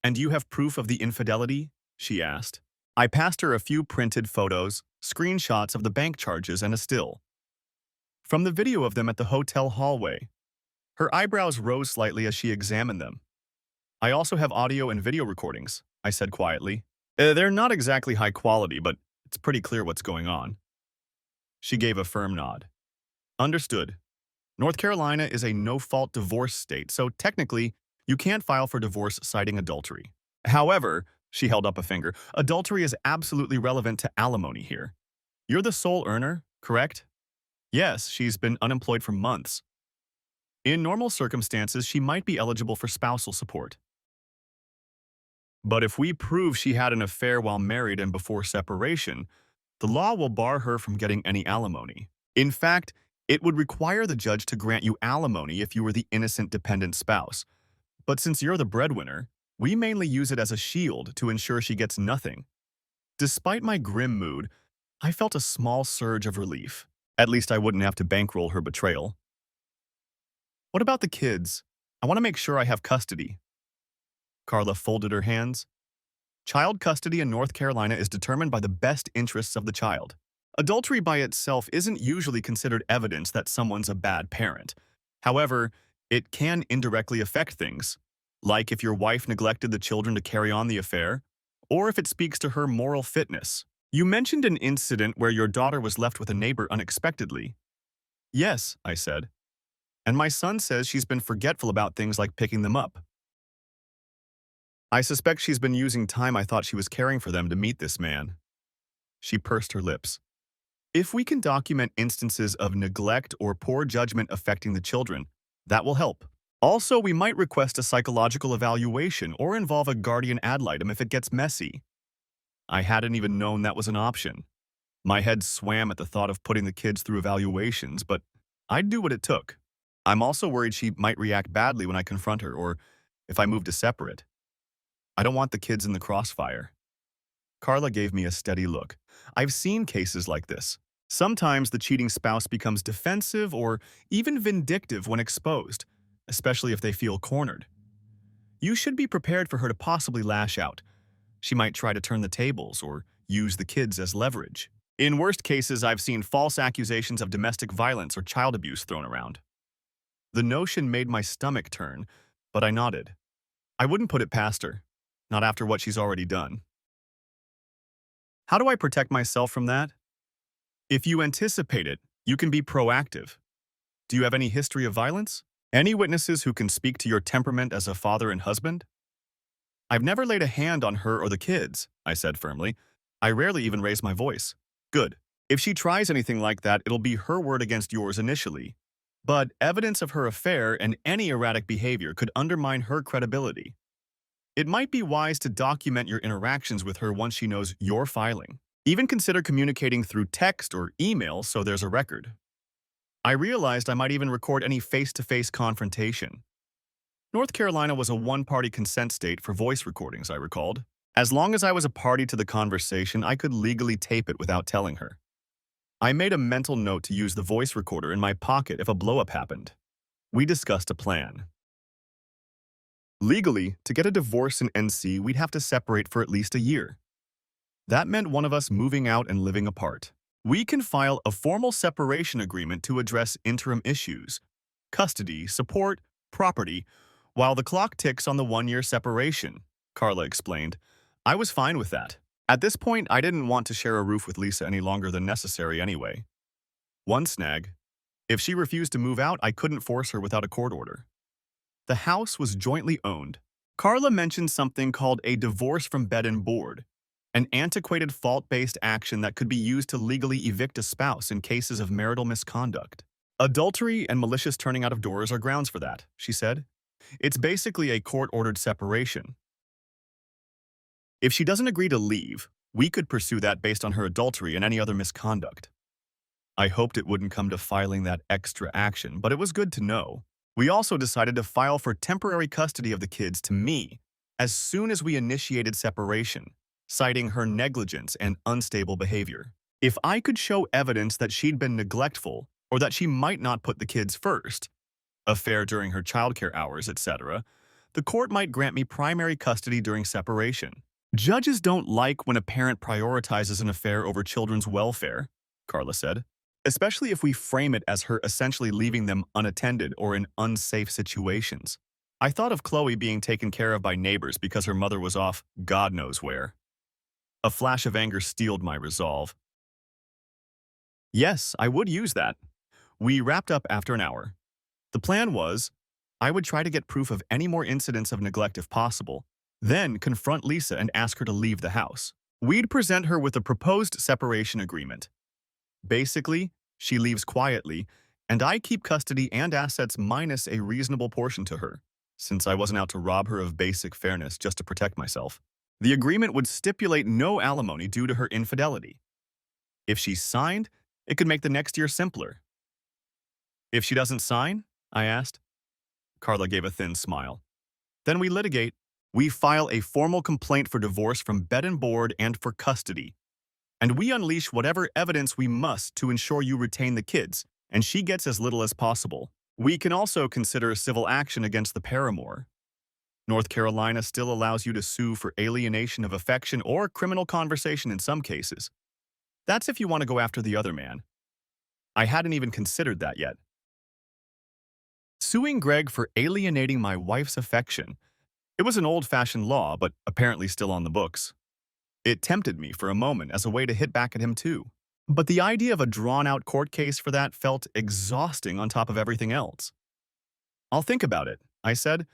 [SPEAKER 1] "And you have proof of the infidelity?" she asked. I passed her a few printed photos, screenshots of the bank charges, and a still from the video of them at the hotel hallway. Her eyebrows rose slightly as she examined them. "I also have audio and video recordings," I said quietly. They're not exactly high quality, but it's pretty clear what's going on." She gave a firm nod. "Understood. North Carolina is a no-fault divorce state, so technically, you can't file for divorce citing adultery. However," she held up a finger, "adultery is absolutely relevant to alimony here. You're the sole earner, correct?" "Yes, she's been unemployed for months. In normal circumstances, she might be eligible for spousal support. But if we prove she had an affair while married and before separation, the law will bar her from getting any alimony. In fact, it would require the judge to grant you alimony if you were the innocent dependent spouse. But since you're the breadwinner, we mainly use it as a shield to ensure she gets nothing." Despite my grim mood, I felt a small surge of relief. At least I wouldn't have to bankroll her betrayal. "What about the kids? I want to make sure I have custody." Carla folded her hands. "Child custody in North Carolina is determined by the best interests of the child. Adultery by itself isn't usually considered evidence that someone's a bad parent. However, it can indirectly affect things, like if your wife neglected the children to carry on the affair, or if it speaks to her moral fitness. You mentioned an incident where your daughter was left with a neighbor unexpectedly." "Yes," I said. "And my son says she's been forgetful about things like picking them up. I suspect she's been using time I thought she was caring for them to meet this man." She pursed her lips. "If we can document instances of neglect or poor judgment affecting the children, that will help. Also, we might request a psychological evaluation or involve a guardian ad litem if it gets messy." I hadn't even known that was an option. My head swam at the thought of putting the kids through evaluations, but I'd do what it took. I'm also worried she might react badly when I confront her, or if I move to separate. I don't want the kids in the crossfire. Carla gave me a steady look. I've seen cases like this. Sometimes the cheating spouse becomes defensive or even vindictive when exposed, especially if they feel cornered. You should be prepared for her to possibly lash out. She might try to turn the tables or use the kids as leverage. In worst cases, I've seen false accusations of domestic violence or child abuse thrown around. The notion made my stomach turn, but I nodded. I wouldn't put it past her, not after what she's already done. How do I protect myself from that? If you anticipate it, you can be proactive. Do you have any history of violence? Any witnesses who can speak to your temperament as a father and husband? I've never laid a hand on her or the kids, I said firmly. I rarely even raise my voice. Good. If she tries anything like that, it'll be her word against yours initially. But evidence of her affair and any erratic behavior could undermine her credibility. It might be wise to document your interactions with her once she knows you're filing. Even consider communicating through text or email so there's a record. I realized I might even record any face-to-face confrontation. North Carolina was a one-party consent state for voice recordings, I recalled. As long as I was a party to the conversation, I could legally tape it without telling her. I made a mental note to use the voice recorder in my pocket if a blow-up happened. We discussed a plan. Legally, to get a divorce in NC, we'd have to separate for at least a year. That meant one of us moving out and living apart. We can file a formal separation agreement to address interim issues, custody, support, property, while the clock ticks on the one-year separation, Carla explained. I was fine with that. At this point, I didn't want to share a roof with Lisa any longer than necessary anyway. One snag. If she refused to move out, I couldn't force her without a court order. The house was jointly owned. Carla mentioned something called a divorce from bed and board, an antiquated fault-based action that could be used to legally evict a spouse in cases of marital misconduct. Adultery and malicious turning out of doors are grounds for that, she said. It's basically a court-ordered separation. If she doesn't agree to leave, we could pursue that based on her adultery and any other misconduct. I hoped it wouldn't come to filing that extra action, but it was good to know. We also decided to file for temporary custody of the kids to me as soon as we initiated separation, citing her negligence and unstable behavior. If I could show evidence that she'd been neglectful or that she might not put the kids first, affair during her childcare hours, etc., the court might grant me primary custody during separation. Judges don't like when a parent prioritizes an affair over children's welfare, Carla said, especially if we frame it as her essentially leaving them unattended or in unsafe situations. I thought of Chloe being taken care of by neighbors because her mother was off God knows where. A flash of anger steeled my resolve. Yes, I would use that. We wrapped up after an hour. The plan was, I would try to get proof of any more incidents of neglect if possible, then confront Lisa and ask her to leave the house. We'd present her with a proposed separation agreement. Basically, she leaves quietly, and I keep custody and assets minus a reasonable portion to her, since I wasn't out to rob her of basic fairness just to protect myself. The agreement would stipulate no alimony due to her infidelity. If she signed, it could make the next year simpler. If she doesn't sign? I asked. Carla gave a thin smile. Then we litigate. We file a formal complaint for divorce from bed and board and for custody. And we unleash whatever evidence we must to ensure you retain the kids, and she gets as little as possible. We can also consider civil action against the paramour. North Carolina still allows you to sue for alienation of affection or criminal conversation in some cases. That's if you want to go after the other man. I hadn't even considered that yet. Suing Greg for alienating my wife's affection. It was an old-fashioned law, but apparently still on the books. It tempted me for a moment as a way to hit back at him too. But the idea of a drawn-out court case for that felt exhausting on top of everything else. I'll think about it, I said.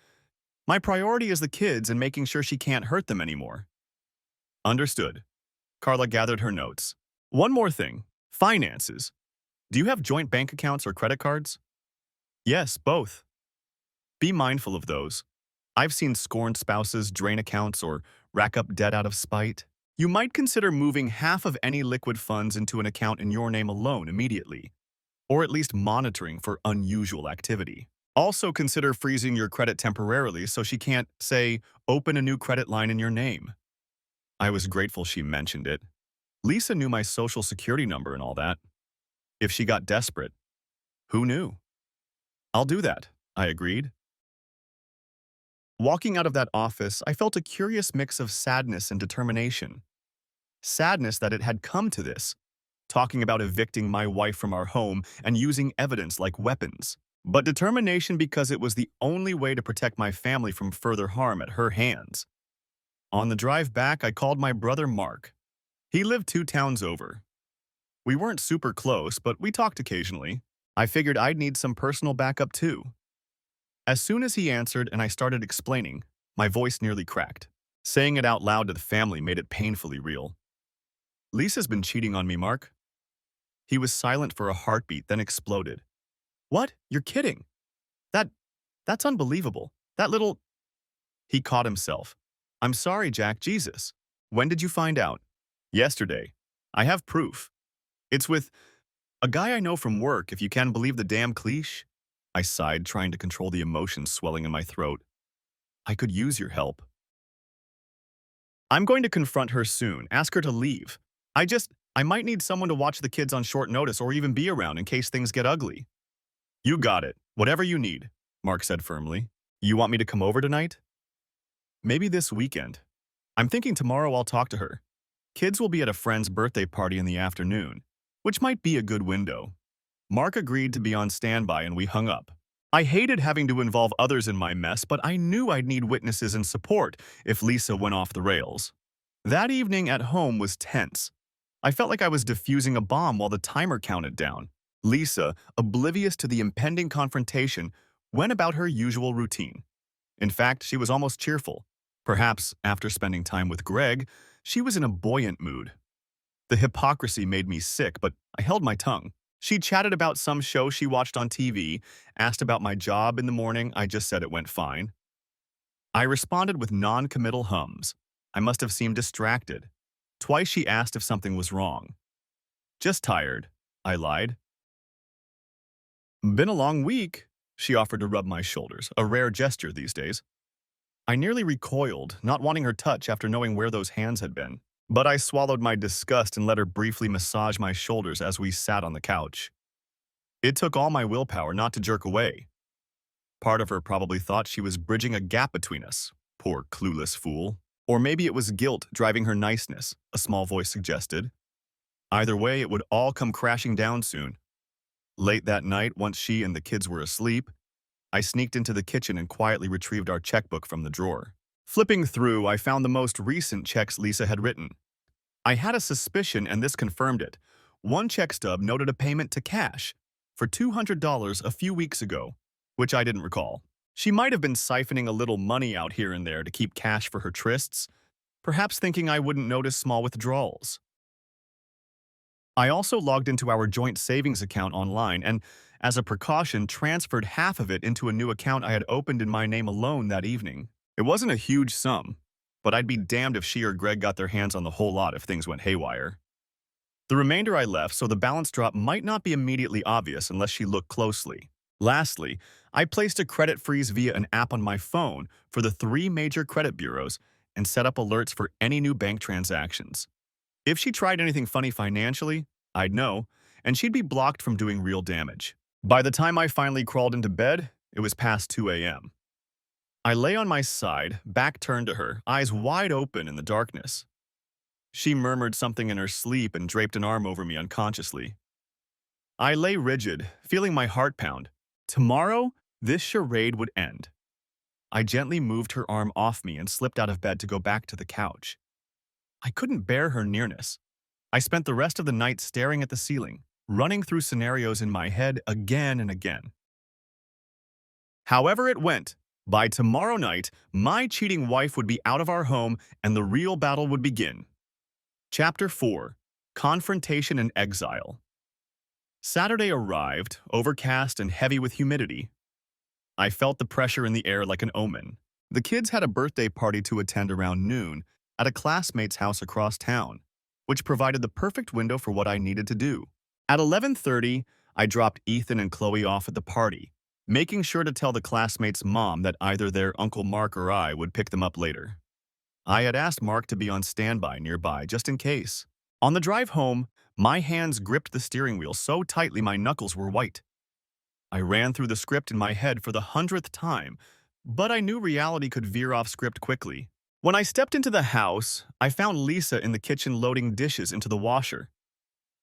[SPEAKER 1] My priority is the kids and making sure she can't hurt them anymore. Understood. Carla gathered her notes. One more thing. Finances. Do you have joint bank accounts or credit cards? Yes, both. Be mindful of those. I've seen scorned spouses drain accounts or rack up debt out of spite. You might consider moving half of any liquid funds into an account in your name alone immediately, or at least monitoring for unusual activity. Also consider freezing your credit temporarily so she can't, say, open a new credit line in your name. I was grateful she mentioned it. Lisa knew my social security number and all that. If she got desperate, who knew? I'll do that, I agreed. Walking out of that office, I felt a curious mix of sadness and determination. Sadness that it had come to this, talking about evicting my wife from our home and using evidence like weapons. But determination because it was the only way to protect my family from further harm at her hands. On the drive back, I called my brother Mark. He lived 2 towns over. We weren't super close, but we talked occasionally. I figured I'd need some personal backup too. As soon as he answered and I started explaining, my voice nearly cracked. Saying it out loud to the family made it painfully real. Lisa's been cheating on me, Mark. He was silent for a heartbeat, then exploded. What? You're kidding. That, that's unbelievable. That little... He caught himself. I'm sorry, Jack, Jesus. When did you find out? Yesterday. I have proof. It's with a guy I know from work, if you can believe the damn cliche. I sighed, trying to control the emotions swelling in my throat. I could use your help. I'm going to confront her soon, ask her to leave. I might need someone to watch the kids on short notice or even be around in case things get ugly. You got it. Whatever you need, Mark said firmly. You want me to come over tonight? Maybe this weekend. I'm thinking tomorrow I'll talk to her. Kids will be at a friend's birthday party in the afternoon, which might be a good window. Mark agreed to be on standby and we hung up. I hated having to involve others in my mess, but I knew I'd need witnesses and support if Lisa went off the rails. That evening at home was tense. I felt like I was defusing a bomb while the timer counted down. Lisa, oblivious to the impending confrontation, went about her usual routine. In fact, she was almost cheerful. Perhaps, after spending time with Greg, she was in a buoyant mood. The hypocrisy made me sick, but I held my tongue. She chatted about some show she watched on TV, asked about my job in the morning. I just said it went fine. I responded with non-committal hums. I must have seemed distracted. Twice she asked if something was wrong. Just tired, I lied. Been a long week, she offered to rub my shoulders, a rare gesture these days. I nearly recoiled, not wanting her touch after knowing where those hands had been. But I swallowed my disgust and let her briefly massage my shoulders as we sat on the couch. It took all my willpower not to jerk away. Part of her probably thought she was bridging a gap between us. Poor clueless fool. Or maybe it was guilt driving her niceness, a small voice suggested. Either way, it would all come crashing down soon. Late that night, once she and the kids were asleep, I sneaked into the kitchen and quietly retrieved our checkbook from the drawer. Flipping through, I found the most recent checks Lisa had written. I had a suspicion, and this confirmed it. One check stub noted a payment to cash for $200 a few weeks ago, which I didn't recall. She might have been siphoning a little money out here and there to keep cash for her trysts, perhaps thinking I wouldn't notice small withdrawals. I also logged into our joint savings account online and, as a precaution, transferred half of it into a new account I had opened in my name alone that evening. It wasn't a huge sum, but I'd be damned if she or Greg got their hands on the whole lot if things went haywire. The remainder I left so the balance drop might not be immediately obvious unless she looked closely. Lastly, I placed a credit freeze via an app on my phone for the 3 major credit bureaus and set up alerts for any new bank transactions. If she tried anything funny financially, I'd know, and she'd be blocked from doing real damage. By the time I finally crawled into bed, it was past 2 a.m. I lay on my side, back turned to her, eyes wide open in the darkness. She murmured something in her sleep and draped an arm over me unconsciously. I lay rigid, feeling my heart pound. Tomorrow, this charade would end. I gently moved her arm off me and slipped out of bed to go back to the couch. I couldn't bear her nearness. I spent the rest of the night staring at the ceiling, running through scenarios in my head again and again. However it went, by tomorrow night, my cheating wife would be out of our home and the real battle would begin. Chapter 4. Confrontation and Exile. Saturday arrived, overcast and heavy with humidity. I felt the pressure in the air like an omen. The kids had a birthday party to attend around noon, at a classmate's house across town, which provided the perfect window for what I needed to do. At 11:30, I dropped Ethan and Chloe off at the party, making sure to tell the classmate's mom that either their Uncle Mark or I would pick them up later. I had asked Mark to be on standby nearby just in case. On the drive home, my hands gripped the steering wheel so tightly my knuckles were white. I ran through the script in my head for the 100th time, but I knew reality could veer off script quickly. When I stepped into the house, I found Lisa in the kitchen loading dishes into the washer.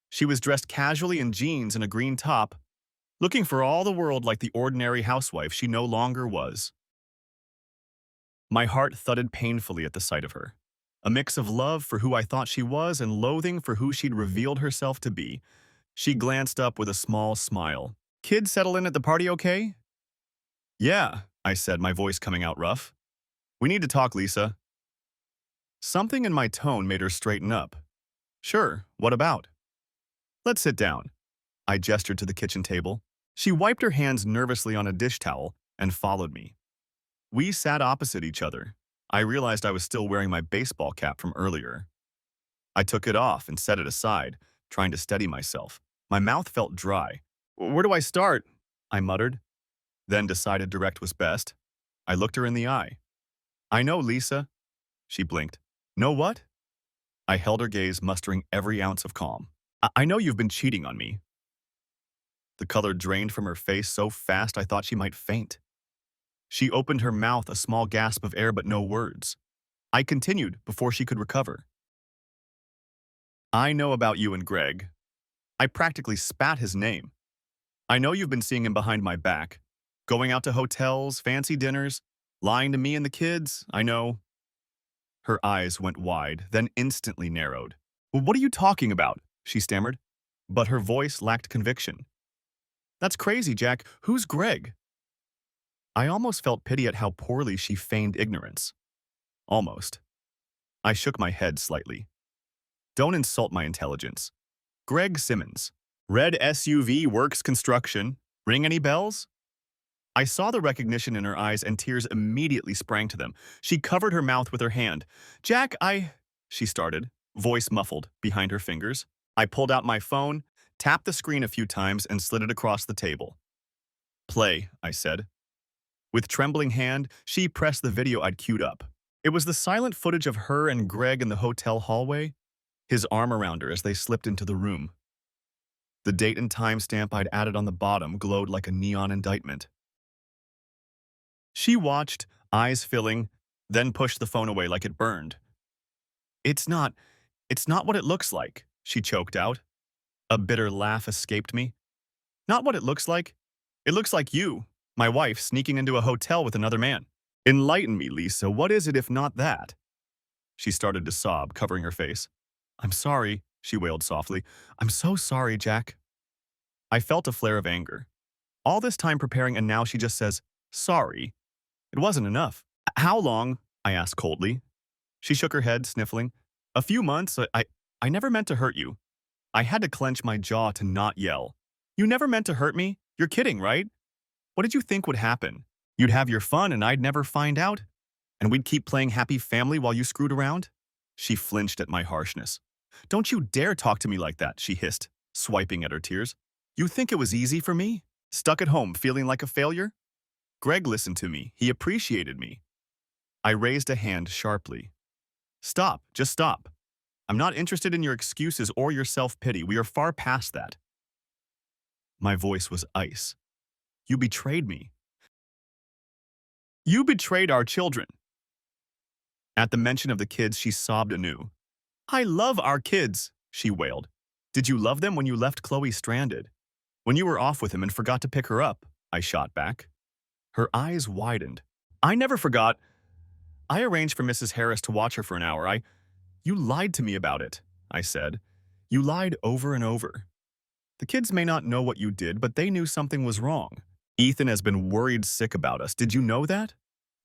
[SPEAKER 1] She was dressed casually in jeans and a green top, looking for all the world like the ordinary housewife she no longer was. My heart thudded painfully at the sight of her. A mix of love for who I thought she was and loathing for who she'd revealed herself to be. She glanced up with a small smile. "Kids settle in at the party okay?" "Yeah," I said, my voice coming out rough. "We need to talk, Lisa." Something in my tone made her straighten up. "Sure, what about?" "Let's sit down." I gestured to the kitchen table. She wiped her hands nervously on a dish towel and followed me. We sat opposite each other. I realized I was still wearing my baseball cap from earlier. I took it off and set it aside, trying to steady myself. My mouth felt dry. "Where do I start?" I muttered, then decided direct was best. I looked her in the eye. "I know, Lisa." She blinked. "Know what?" I held her gaze, mustering every ounce of calm. I know you've been cheating on me." The color drained from her face so fast I thought she might faint. She opened her mouth, a small gasp of air but no words. I continued before she could recover. "I know about you and Greg." I practically spat his name. "I know you've been seeing him behind my back, going out to hotels, fancy dinners, lying to me and the kids. I know." Her eyes went wide, then instantly narrowed. "Well, what are you talking about?" she stammered. But her voice lacked conviction. "That's crazy, Jack. Who's Greg?" I almost felt pity at how poorly she feigned ignorance. Almost. I shook my head slightly. "Don't insult my intelligence. Greg Simmons. Red SUV works construction. Ring any bells?" I saw the recognition in her eyes and tears immediately sprang to them. She covered her mouth with her hand. "Jack, she started, voice muffled behind her fingers. I pulled out my phone, tapped the screen a few times, and slid it across the table. "Play," I said. With trembling hand, she pressed the video I'd queued up. It was the silent footage of her and Greg in the hotel hallway, his arm around her as they slipped into the room. The date and timestamp I'd added on the bottom glowed like a neon indictment. She watched, eyes filling, then pushed the phone away like it burned. It's not what it looks like," she choked out. A bitter laugh escaped me. "Not what it looks like? It looks like you, my wife, sneaking into a hotel with another man. Enlighten me, Lisa, what is it if not that?" She started to sob, covering her face. "I'm sorry," she wailed softly. "I'm so sorry, Jack." I felt a flare of anger. All this time preparing and now she just says, "Sorry." It wasn't enough. "How long?" I asked coldly. She shook her head, sniffling. "A few months. I never meant to hurt you." I had to clench my jaw to not yell. "You never meant to hurt me? You're kidding, right? What did you think would happen? You'd have your fun and I'd never find out? And we'd keep playing happy family while you screwed around?" She flinched at my harshness. "Don't you dare talk to me like that," she hissed, swiping at her tears. "You think it was easy for me? Stuck at home feeling like a failure? Greg listened to me. He appreciated me." I raised a hand sharply. "Stop, just stop. I'm not interested in your excuses or your self-pity. We are far past that." My voice was ice. "You betrayed me. You betrayed our children." At the mention of the kids, she sobbed anew. "I love our kids," she wailed. "Did you love them when you left Chloe stranded? When you were off with him and forgot to pick her up?" I shot back. Her eyes widened. "I never forgot. I arranged for Mrs. Harris to watch her for an hour. You lied to me about it," I said. "You lied over and over. The kids may not know what you did, but they knew something was wrong. Ethan has been worried sick about us. Did you know that?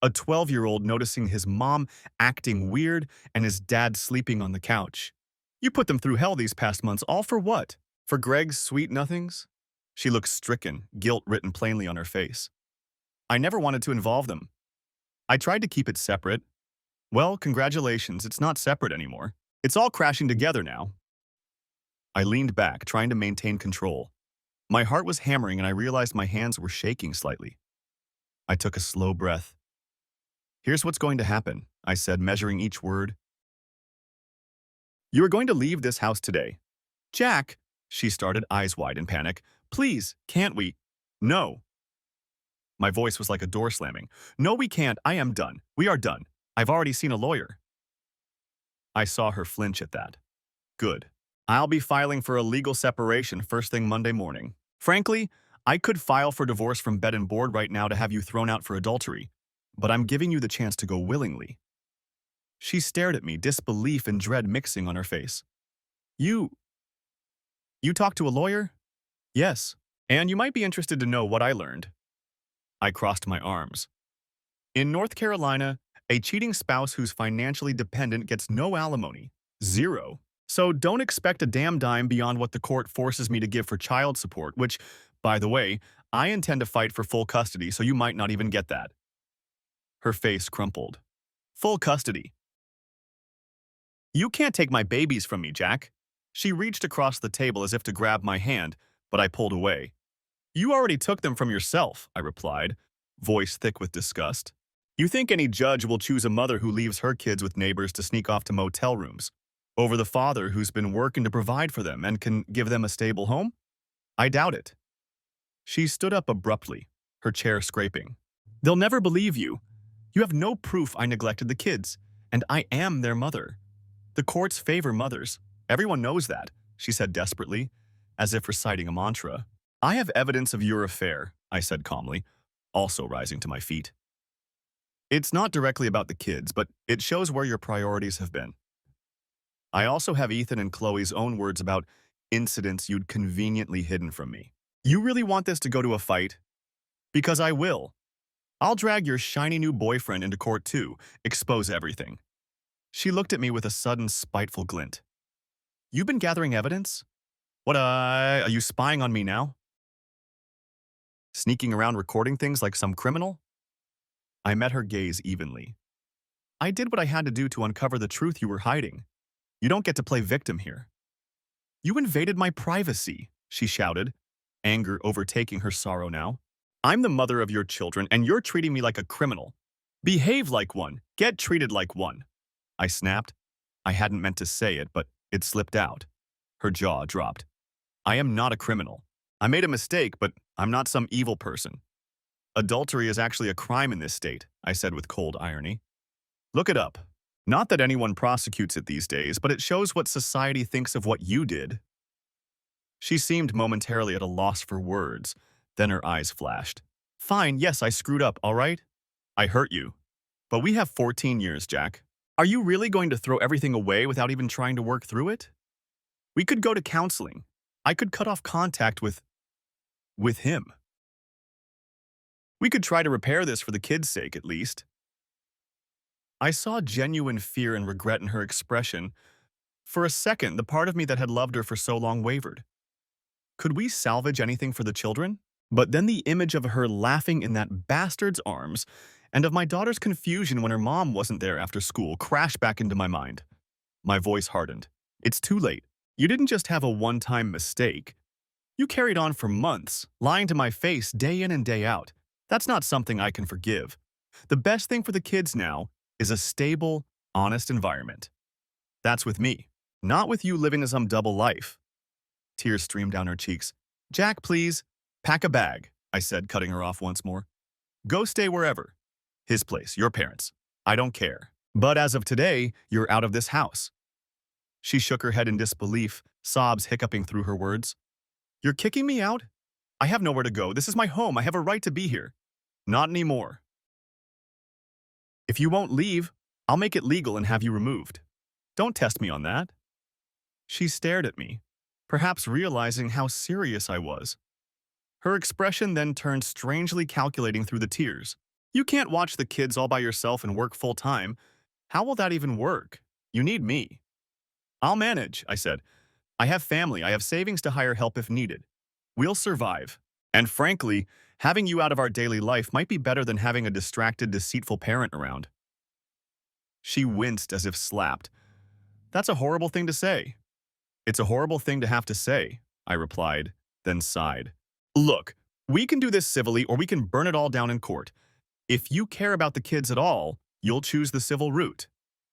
[SPEAKER 1] A 12-year-old noticing his mom acting weird and his dad sleeping on the couch. You put them through hell these past months, all for what? For Greg's sweet nothings?" She looked stricken, guilt written plainly on her face. "I never wanted to involve them. I tried to keep it separate. Well, congratulations, it's not separate anymore. It's all crashing together now. I leaned back, trying to maintain control. My heart was hammering and I realized my hands were shaking slightly. I took a slow breath. Here's what's going to happen, I said, measuring each word. You are going to leave this house today. Jack, she started, eyes wide in panic. Please, can't we? No. My voice was like a door slamming. No, we can't. I am done. We are done. I've already seen a lawyer. I saw her flinch at that. Good. I'll be filing for a legal separation first thing Monday morning. Frankly, I could file for divorce from bed and board right now to have you thrown out for adultery, but I'm giving you the chance to go willingly. She stared at me, disbelief and dread mixing on her face. You talked to a lawyer? Yes. And you might be interested to know what I learned. I crossed my arms. In North Carolina, a cheating spouse who's financially dependent gets no alimony. Zero. So don't expect a damn dime beyond what the court forces me to give for child support, which, by the way, I intend to fight for full custody, so you might not even get that. Her face crumpled. Full custody. You can't take my babies from me, Jack. She reached across the table as if to grab my hand, but I pulled away. You already took them from yourself, I replied, voice thick with disgust. You think any judge will choose a mother who leaves her kids with neighbors to sneak off to motel rooms over the father who's been working to provide for them and can give them a stable home? I doubt it. She stood up abruptly, her chair scraping. They'll never believe you. You have no proof I neglected the kids, and I am their mother. The courts favor mothers. Everyone knows that, she said desperately, as if reciting a mantra. I have evidence of your affair, I said calmly, also rising to my feet. It's not directly about the kids, but it shows where your priorities have been. I also have Ethan and Chloe's own words about incidents you'd conveniently hidden from me. You really want this to go to a fight? Because I will. I'll drag your shiny new boyfriend into court too, expose everything. She looked at me with a sudden spiteful glint. You've been gathering evidence? What, are you spying on me now? Sneaking around recording things like some criminal? I met her gaze evenly. I did what I had to do to uncover the truth you were hiding. You don't get to play victim here. You invaded my privacy, she shouted, anger overtaking her sorrow now. I'm the mother of your children, and you're treating me like a criminal. Behave like one. Get treated like one. I snapped. I hadn't meant to say it, but it slipped out. Her jaw dropped. I am not a criminal. I made a mistake, but I'm not some evil person. Adultery is actually a crime in this state, I said with cold irony. Look it up. Not that anyone prosecutes it these days, but it shows what society thinks of what you did. She seemed momentarily at a loss for words, then her eyes flashed. Fine, yes, I screwed up, all right? I hurt you. But we have 14 years, Jack. Are you really going to throw everything away without even trying to work through it? We could go to counseling. I could cut off contact with him. We could try to repair this for the kids' sake, at least. I saw genuine fear and regret in her expression. For a second, the part of me that had loved her for so long wavered. Could we salvage anything for the children? But then the image of her laughing in that bastard's arms and of my daughter's confusion when her mom wasn't there after school crashed back into my mind. My voice hardened. It's too late. You didn't just have a one-time mistake. You carried on for months, lying to my face day in and day out. That's not something I can forgive. The best thing for the kids now is a stable, honest environment. That's with me, not with you living some double life. Tears streamed down her cheeks. Jack, please, pack a bag, I said, cutting her off once more. Go stay wherever. His place, your parents. I don't care. But as of today, you're out of this house. She shook her head in disbelief, sobs hiccuping through her words. You're kicking me out? I have nowhere to go. This is my home. I have a right to be here. Not anymore. If you won't leave, I'll make it legal and have you removed. Don't test me on that. She stared at me, perhaps realizing how serious I was. Her expression then turned strangely calculating through the tears. You can't watch the kids all by yourself and work full-time. How will that even work? You need me. I'll manage, I said. I have family. I have savings to hire help if needed. We'll survive. And frankly, having you out of our daily life might be better than having a distracted, deceitful parent around. She winced as if slapped. That's a horrible thing to say. It's a horrible thing to have to say, I replied, then sighed. Look, we can do this civilly or we can burn it all down in court. If you care about the kids at all, you'll choose the civil route.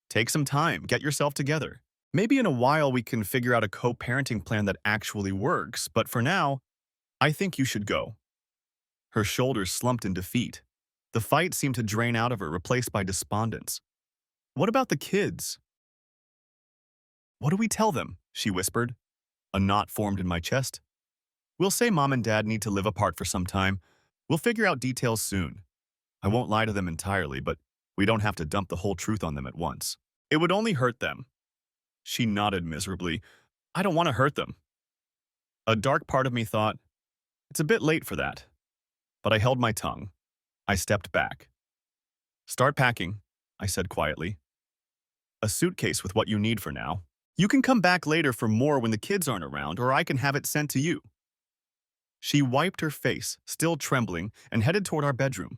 [SPEAKER 1] Take some time, get yourself together. Maybe in a while we can figure out a co-parenting plan that actually works, but for now, I think you should go. Her shoulders slumped in defeat. The fight seemed to drain out of her, replaced by despondence. What about the kids? What do we tell them? She whispered. A knot formed in my chest. We'll say Mom and Dad need to live apart for some time. We'll figure out details soon. I won't lie to them entirely, but we don't have to dump the whole truth on them at once. It would only hurt them. She nodded miserably. I don't want to hurt them. A dark part of me thought, it's a bit late for that. But I held my tongue. I stepped back. Start packing, I said quietly. A suitcase with what you need for now. You can come back later for more when the kids aren't around, or I can have it sent to you. She wiped her face, still trembling, and headed toward our bedroom.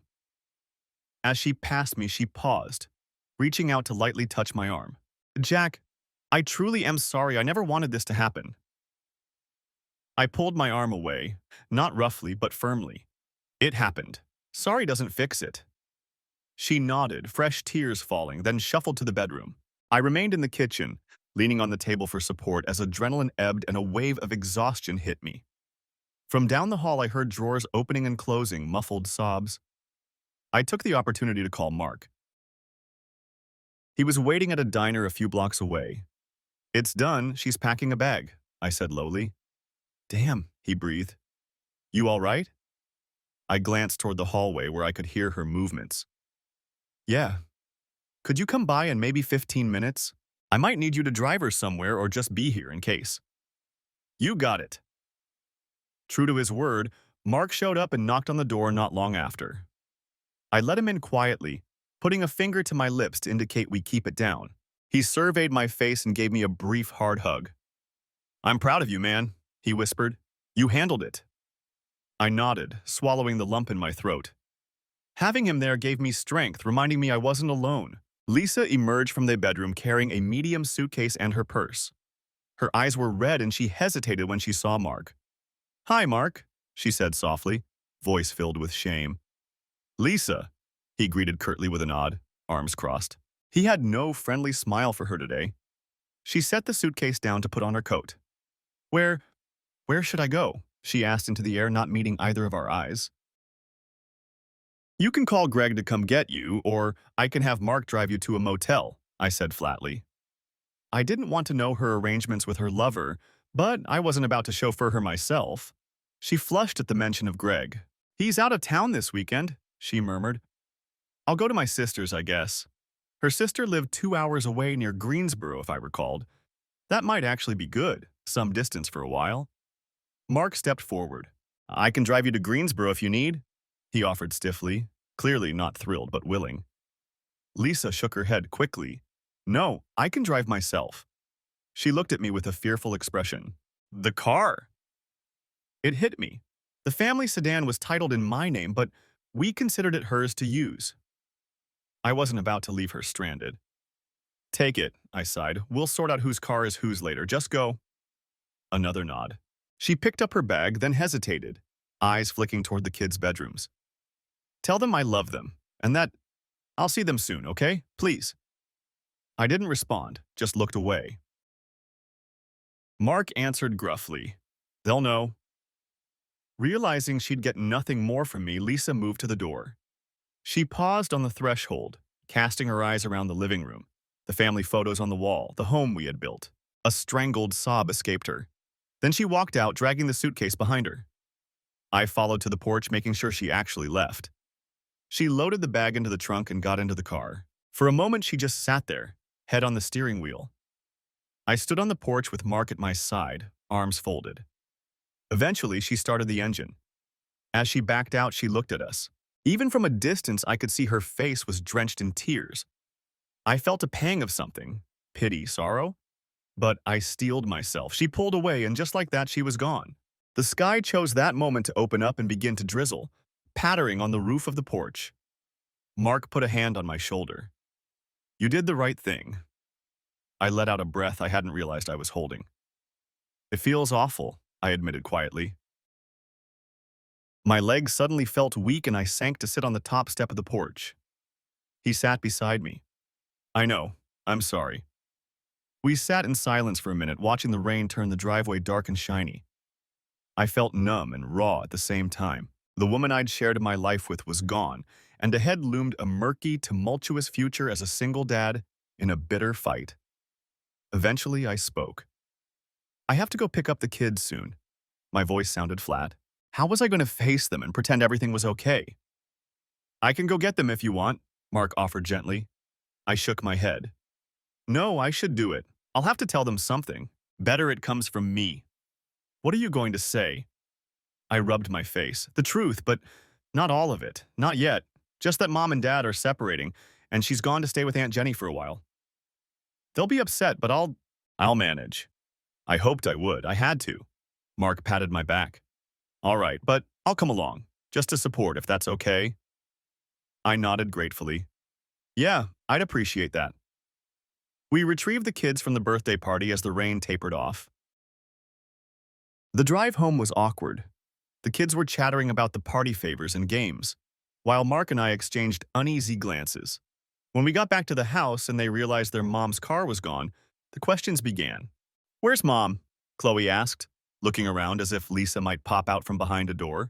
[SPEAKER 1] As she passed me, she paused, reaching out to lightly touch my arm. Jack, I truly am sorry. I never wanted this to happen. I pulled my arm away, not roughly, but firmly. It happened. Sorry doesn't fix it. She nodded, fresh tears falling, then shuffled to the bedroom. I remained in the kitchen, leaning on the table for support as adrenaline ebbed and a wave of exhaustion hit me. From down the hall, I heard drawers opening and closing, muffled sobs. I took the opportunity to call Mark. He was waiting at a diner a few blocks away. It's done, she's packing a bag, I said lowly. Damn, he breathed. You all right? I glanced toward the hallway where I could hear her movements. Yeah. Could you come by in maybe 15 minutes? I might need you to drive her somewhere or just be here in case. You got it. True to his word, Mark showed up and knocked on the door not long after. I let him in quietly, putting a finger to my lips to indicate we keep it down. He surveyed my face and gave me a brief, hard hug. I'm proud of you, man, he whispered. You handled it. I nodded, swallowing the lump in my throat. Having him there gave me strength, reminding me I wasn't alone. Lisa emerged from the bedroom carrying a medium suitcase and her purse. Her eyes were red and she hesitated when she saw Mark. Hi, Mark, she said softly, voice filled with shame. Lisa, he greeted curtly with a nod, arms crossed. He had no friendly smile for her today. She set the suitcase down to put on her coat. Where should I go? She asked into the air, not meeting either of our eyes. You can call Greg to come get you, or I can have Mark drive you to a motel, I said flatly. I didn't want to know her arrangements with her lover, but I wasn't about to chauffeur her myself. She flushed at the mention of Greg. He's out of town this weekend, she murmured. I'll go to my sister's, I guess. Her sister lived 2 hours away near Greensboro, if I recalled. That might actually be good, some distance for a while. Mark stepped forward. I can drive you to Greensboro if you need, he offered stiffly, clearly not thrilled but willing. Lisa shook her head quickly. No, I can drive myself. She looked at me with a fearful expression. The car! It hit me. The family sedan was titled in my name, but we considered it hers to use. I wasn't about to leave her stranded. Take it, I sighed. We'll sort out whose car is whose later. Just go. Another nod. She picked up her bag, then hesitated, eyes flicking toward the kids' bedrooms. Tell them I love them, and that I'll see them soon, okay? Please. I didn't respond, just looked away. Mark answered gruffly. They'll know. Realizing she'd get nothing more from me, Lisa moved to the door. She paused on the threshold, casting her eyes around the living room, the family photos on the wall, the home we had built. A strangled sob escaped her. Then she walked out, dragging the suitcase behind her. I followed to the porch, making sure she actually left. She loaded the bag into the trunk and got into the car. For a moment, she just sat there, head on the steering wheel. I stood on the porch with Mark at my side, arms folded. Eventually, she started the engine. As she backed out, she looked at us. Even from a distance, I could see her face was drenched in tears. I felt a pang of something, pity, sorrow. But I steeled myself. She pulled away, and just like that, she was gone. The sky chose that moment to open up and begin to drizzle, pattering on the roof of the porch. Mark put a hand on my shoulder. You did the right thing. I let out a breath I hadn't realized I was holding. It feels awful, I admitted quietly. My legs suddenly felt weak and I sank to sit on the top step of the porch. He sat beside me. I know. I'm sorry. We sat in silence for a minute, watching the rain turn the driveway dark and shiny. I felt numb and raw at the same time. The woman I'd shared my life with was gone, and ahead loomed a murky, tumultuous future as a single dad in a bitter fight. Eventually, I spoke. I have to go pick up the kids soon. My voice sounded flat. How was I going to face them and pretend everything was okay? I can go get them if you want, Mark offered gently. I shook my head. No, I should do it. I'll have to tell them something. Better it comes from me. What are you going to say? I rubbed my face. The truth, but not all of it. Not yet. Just that Mom and Dad are separating, and she's gone to stay with Aunt Jenny for a while. They'll be upset, but I'll manage. I hoped I would. I had to. Mark patted my back. All right, but I'll come along, just to support if that's okay. I nodded gratefully. Yeah, I'd appreciate that. We retrieved the kids from the birthday party as the rain tapered off. The drive home was awkward. The kids were chattering about the party favors and games, while Mark and I exchanged uneasy glances. When we got back to the house and they realized their mom's car was gone, the questions began. Where's Mom? Chloe asked, looking around as if Lisa might pop out from behind a door.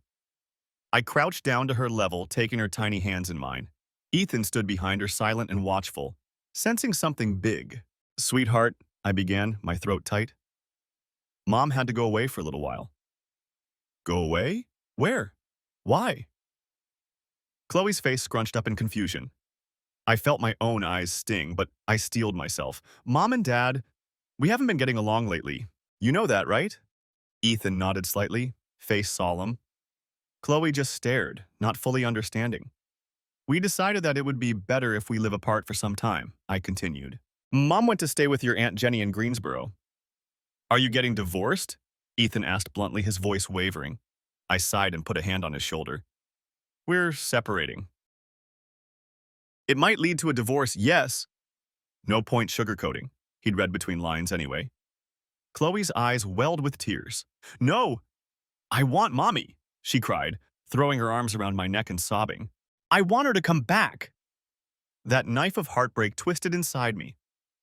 [SPEAKER 1] I crouched down to her level, taking her tiny hands in mine. Ethan stood behind her, silent and watchful, sensing something big. Sweetheart, I began, my throat tight. Mom had to go away for a little while. Go away? Where? Why? Chloe's face scrunched up in confusion. I felt my own eyes sting, but I steeled myself. Mom and Dad, we haven't been getting along lately. You know that, right? Ethan nodded slightly, face solemn. Chloe just stared, not fully understanding. We decided that it would be better if we live apart for some time, I continued. Mom went to stay with your Aunt Jenny in Greensboro. Are you getting divorced? Ethan asked bluntly, his voice wavering. I sighed and put a hand on his shoulder. We're separating. It might lead to a divorce, yes. No point sugarcoating. He'd read between lines anyway. Chloe's eyes welled with tears. No! I want Mommy, she cried, throwing her arms around my neck and sobbing. I want her to come back. That knife of heartbreak twisted inside me.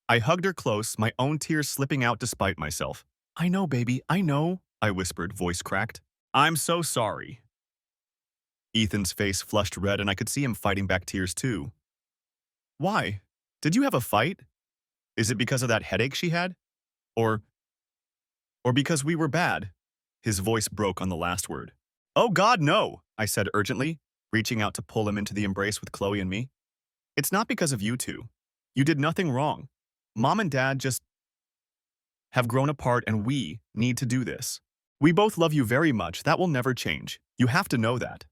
[SPEAKER 1] I hugged her close, my own tears slipping out despite myself. I know, baby, I know, I whispered, voice cracked. I'm so sorry. Ethan's face flushed red and I could see him fighting back tears too. Why? Did you have a fight? Is it because of that headache she had? Or because we were bad? His voice broke on the last word. Oh God, no, I said urgently, reaching out to pull him into the embrace with Chloe and me. It's not because of you two. You did nothing wrong. Mom and Dad just have grown apart and we need to do this. We both love you very much. That will never change. You have to know that.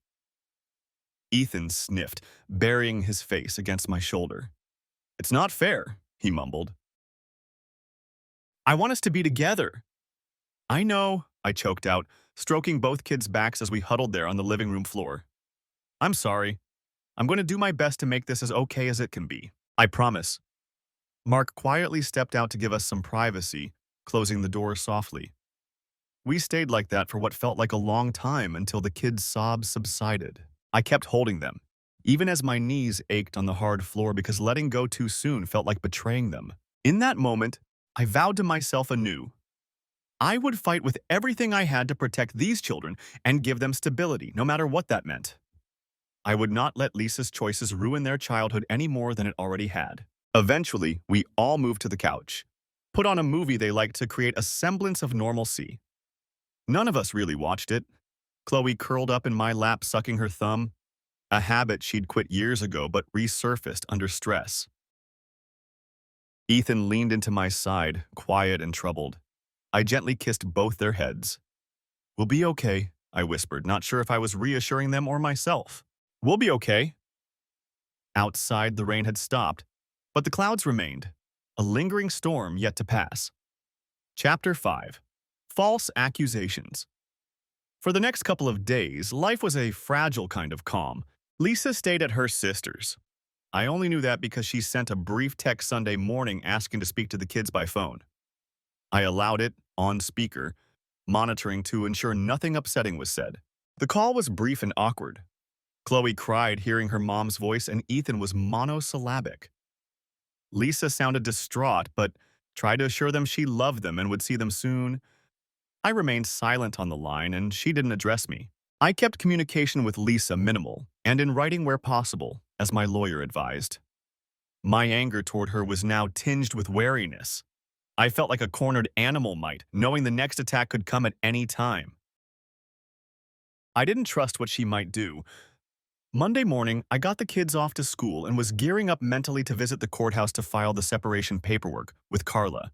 [SPEAKER 1] Ethan sniffed, burying his face against my shoulder. It's not fair, he mumbled. I want us to be together. I know, I choked out, stroking both kids' backs as we huddled there on the living room floor. I'm sorry. I'm going to do my best to make this as okay as it can be. I promise. Mark quietly stepped out to give us some privacy, closing the door softly. We stayed like that for what felt like a long time until the kids' sobs subsided. I kept holding them, even as my knees ached on the hard floor because letting go too soon felt like betraying them. In that moment, I vowed to myself anew. I would fight with everything I had to protect these children and give them stability, no matter what that meant. I would not let Lisa's choices ruin their childhood any more than it already had. Eventually, we all moved to the couch, put on a movie they liked to create a semblance of normalcy. None of us really watched it. Chloe curled up in my lap, sucking her thumb, a habit she'd quit years ago but resurfaced under stress. Ethan leaned into my side, quiet and troubled. I gently kissed both their heads. We'll be okay, I whispered, not sure if I was reassuring them or myself. We'll be okay. Outside, the rain had stopped, but the clouds remained, a lingering storm yet to pass. Chapter 5. False Accusations. For the next couple of days, life was a fragile kind of calm. Lisa stayed at her sister's, I only knew that because she sent a brief text Sunday morning asking to speak to the kids by phone. I allowed it on speaker, monitoring to ensure nothing upsetting was said. The call was brief and awkward. Chloe cried hearing her mom's voice and Ethan was monosyllabic. Lisa sounded distraught but tried to assure them she loved them and would see them soon. I remained silent on the line and she didn't address me. I kept communication with Lisa minimal and in writing where possible, as my lawyer advised. My anger toward her was now tinged with wariness. I felt like a cornered animal might, knowing the next attack could come at any time. I didn't trust what she might do. Monday morning, I got the kids off to school and was gearing up mentally to visit the courthouse to file the separation paperwork with Carla.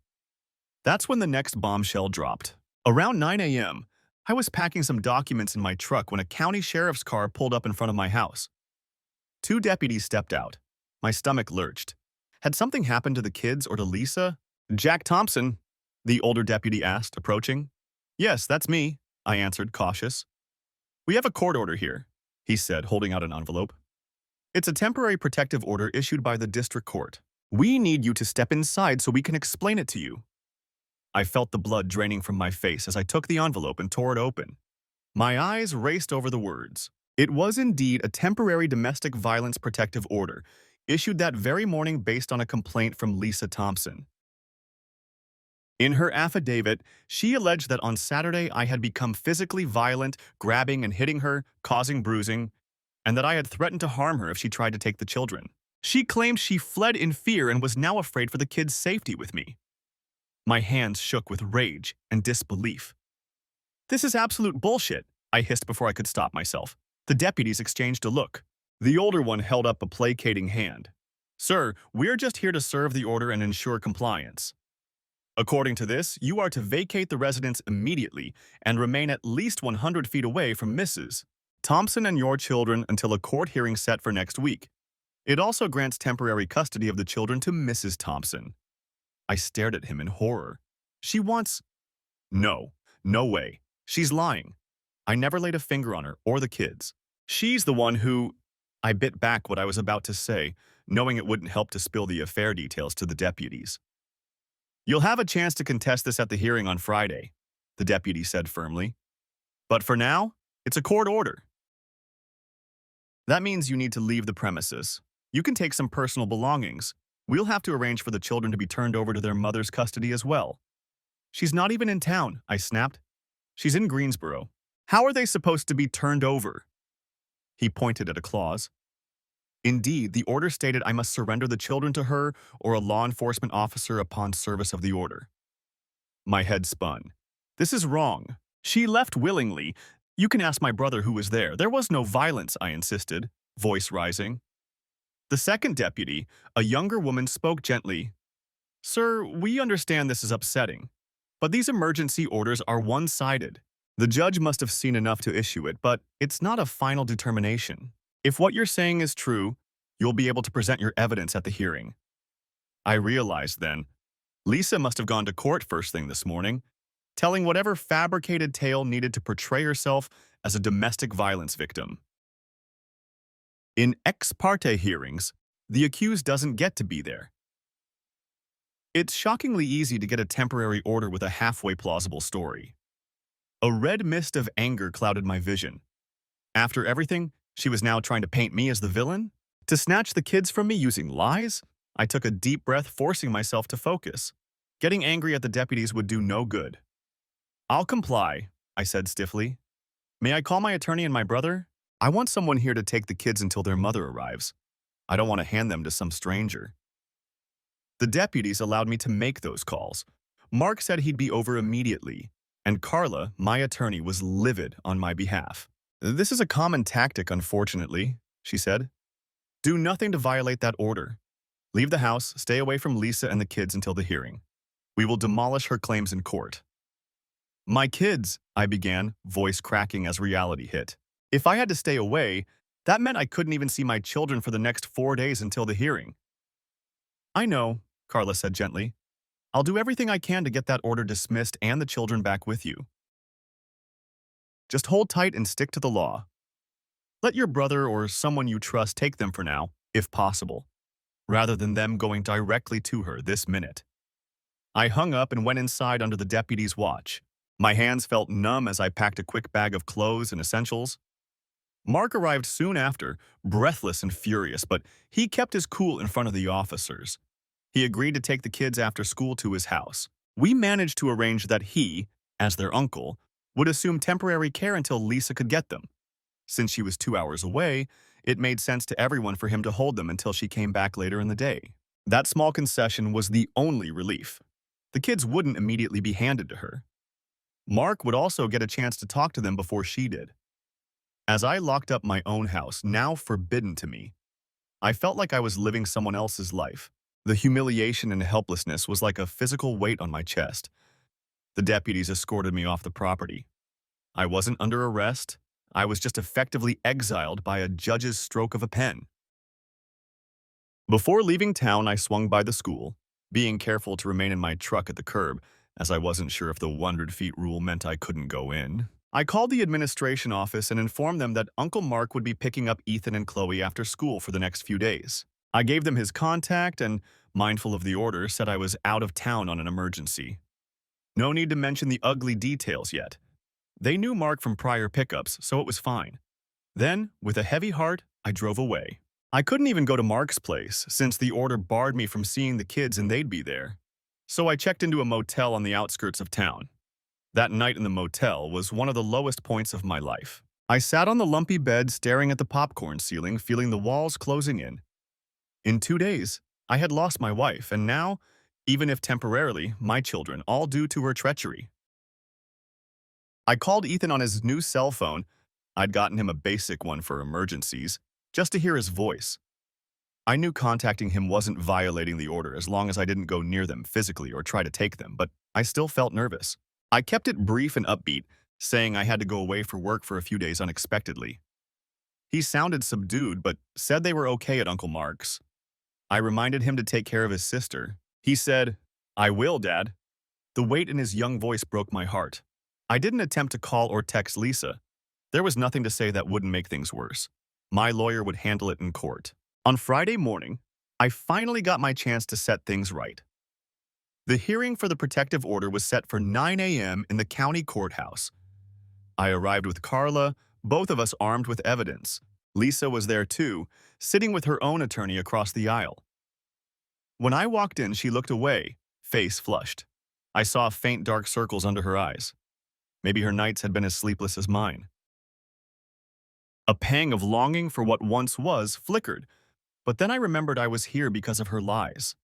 [SPEAKER 1] That's when the next bombshell dropped. Around 9 a.m., I was packing some documents in my truck when a county sheriff's car pulled up in front of my house. Two deputies stepped out. My stomach lurched. Had something happened to the kids or to Lisa? Jack Thompson, the older deputy asked, approaching. Yes, that's me, I answered, cautious. We have a court order here, he said, holding out an envelope. It's a temporary protective order issued by the district court. We need you to step inside so we can explain it to you. I felt the blood draining from my face as I took the envelope and tore it open. My eyes raced over the words. It was indeed a temporary domestic violence protective order, issued that very morning based on a complaint from Lisa Thompson. In her affidavit, she alleged that on Saturday I had become physically violent, grabbing and hitting her, causing bruising, and that I had threatened to harm her if she tried to take the children. She claimed she fled in fear and was now afraid for the kids' safety with me. My hands shook with rage and disbelief. This is absolute bullshit, I hissed before I could stop myself. The deputies exchanged a look. The older one held up a placating hand. Sir, we're just here to serve the order and ensure compliance. According to this, you are to vacate the residence immediately and remain at least 100 feet away from Mrs. Thompson and your children until a court hearing set for next week. It also grants temporary custody of the children to Mrs. Thompson. I stared at him in horror. She wants... No way. She's lying. I never laid a finger on her or the kids. She's the one who... I bit back what I was about to say, knowing it wouldn't help to spill the affair details to the deputies. You'll have a chance to contest this at the hearing on Friday, the deputy said firmly. But for now, it's a court order. That means you need to leave the premises. You can take some personal belongings. We'll have to arrange for the children to be turned over to their mother's custody as well. She's not even in town, I snapped. She's in Greensboro. How are they supposed to be turned over? He pointed at a clause. Indeed, the order stated I must surrender the children to her or a law enforcement officer upon service of the order. My head spun. This is wrong. She left willingly. You can ask my brother who was there. There was no violence, I insisted, voice rising. The second deputy, a younger woman, spoke gently. Sir, we understand this is upsetting, but these emergency orders are one-sided. The judge must have seen enough to issue it, but it's not a final determination. If what you're saying is true, you'll be able to present your evidence at the hearing. I realized then, Lisa must have gone to court first thing this morning, telling whatever fabricated tale needed to portray herself as a domestic violence victim. In ex parte hearings, the accused doesn't get to be there. It's shockingly easy to get a temporary order with a halfway plausible story. A red mist of anger clouded my vision. After everything, she was now trying to paint me as the villain? To snatch the kids from me using lies? I took a deep breath, forcing myself to focus. Getting angry at the deputies would do no good. I'll comply, I said stiffly. May I call my attorney and my brother? I want someone here to take the kids until their mother arrives. I don't want to hand them to some stranger. The deputies allowed me to make those calls. Mark said he'd be over immediately, and Carla, my attorney, was livid on my behalf. This is a common tactic, unfortunately, she said. Do nothing to violate that order. Leave the house, stay away from Lisa and the kids until the hearing. We will demolish her claims in court. My kids, I began, voice cracking as reality hit. If I had to stay away, that meant I couldn't even see my children for the next 4 days until the hearing. I know, Carla said gently. I'll do everything I can to get that order dismissed and the children back with you. Just hold tight and stick to the law. Let your brother or someone you trust take them for now, if possible. rather than them going directly to her this minute. I hung up and went inside under the deputy's watch. My hands felt numb as I packed a quick bag of clothes and essentials. Mark arrived soon after, breathless and furious, but he kept his cool in front of the officers. He agreed to take the kids after school to his house. We managed to arrange that he, as their uncle, would assume temporary care until Lisa could get them. Since she was 2 hours away, it made sense to everyone for him to hold them until she came back later in the day. That small concession was the only relief. The kids wouldn't immediately be handed to her. Mark would also get a chance to talk to them before she did. As I locked up my own house, now forbidden to me, I felt like I was living someone else's life. The humiliation and helplessness was like a physical weight on my chest. The deputies escorted me off the property. I wasn't under arrest. I was just effectively exiled by a judge's stroke of a pen. Before leaving town, I swung by the school, being careful to remain in my truck at the curb, as I wasn't sure if the 100 feet rule meant I couldn't go in. I called the administration office and informed them that Uncle Mark would be picking up Ethan and Chloe after school for the next few days. I gave them his contact and, mindful of the order, said I was out of town on an emergency. No need to mention the ugly details yet. They knew Mark from prior pickups, so it was fine. Then, with a heavy heart, I drove away. I couldn't even go to Mark's place, since the order barred me from seeing the kids and they'd be there. So I checked into a motel on the outskirts of town. That night in the motel was one of the lowest points of my life. I sat on the lumpy bed staring at the popcorn ceiling, feeling the walls closing in. In 2 days, I had lost my wife, and now, even if temporarily, my children, all due to her treachery. I called Ethan on his new cell phone. I'd gotten him a basic one for emergencies, just to hear his voice. I knew contacting him wasn't violating the order as long as I didn't go near them physically or try to take them, but I still felt nervous. I kept it brief and upbeat, saying I had to go away for work for a few days unexpectedly. He sounded subdued, but said they were okay at Uncle Mark's. I reminded him to take care of his sister. He said, "I will, Dad." The weight in his young voice broke my heart. I didn't attempt to call or text Lisa. There was nothing to say that wouldn't make things worse. My lawyer would handle it in court. On Friday morning, I finally got my chance to set things right. The hearing for the protective order was set for 9 a.m. in the county courthouse. I arrived with Carla, both of us armed with evidence. Lisa was there too, sitting with her own attorney across the aisle. When I walked in, she looked away, face flushed. I saw faint dark circles under her eyes. Maybe her nights had been as sleepless as mine. A pang of longing for what once was flickered, but then I remembered I was here because of her lies.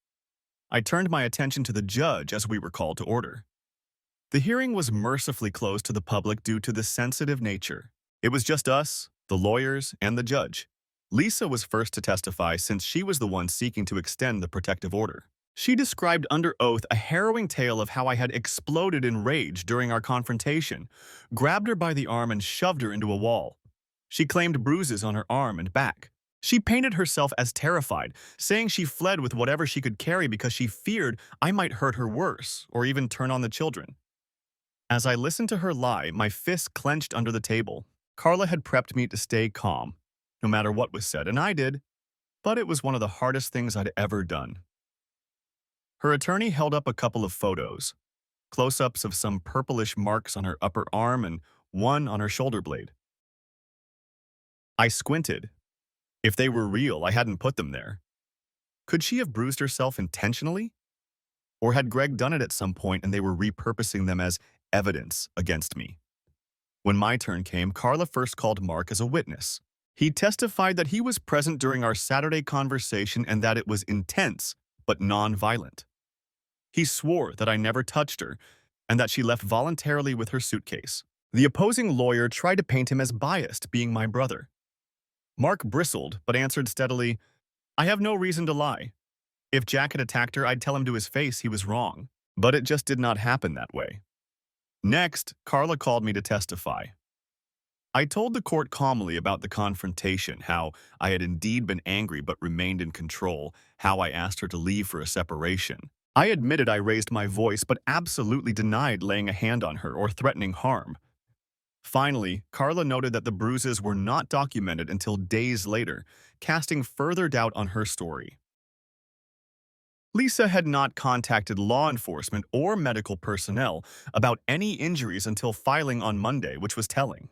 [SPEAKER 1] I turned my attention to the judge as we were called to order. The hearing was mercifully closed to the public due to the sensitive nature. It was just us, the lawyers, and the judge. Lisa was first to testify since she was the one seeking to extend the protective order. She described under oath a harrowing tale of how I had exploded in rage during our confrontation, grabbed her by the arm and shoved her into a wall. She claimed bruises on her arm and back. She painted herself as terrified, saying she fled with whatever she could carry because she feared I might hurt her worse or even turn on the children. As I listened to her lie, my fists clenched under the table. Carla had prepped me to stay calm, no matter what was said, and I did, but it was one of the hardest things I'd ever done. Her attorney held up a couple of photos, close-ups of some purplish marks on her upper arm and one on her shoulder blade. I squinted. If they were real, I hadn't put them there. Could she have bruised herself intentionally? Or had Greg done it at some point and they were repurposing them as evidence against me? When my turn came, Carla first called Mark as a witness. He testified that he was present during our Saturday conversation and that it was intense, but non-violent. He swore that I never touched her and that she left voluntarily with her suitcase. The opposing lawyer tried to paint him as biased, being my brother. Mark bristled, but answered steadily, "I have no reason to lie. If Jack had attacked her, I'd tell him to his face he was wrong. But it just did not happen that way." Next, Carla called me to testify. I told the court calmly about the confrontation, how I had indeed been angry but remained in control, how I asked her to leave for a separation. I admitted I raised my voice but absolutely denied laying a hand on her or threatening harm. Finally, Carla noted that the bruises were not documented until days later, casting further doubt on her story. Lisa had not contacted law enforcement or medical personnel about any injuries until filing on Monday, which was telling.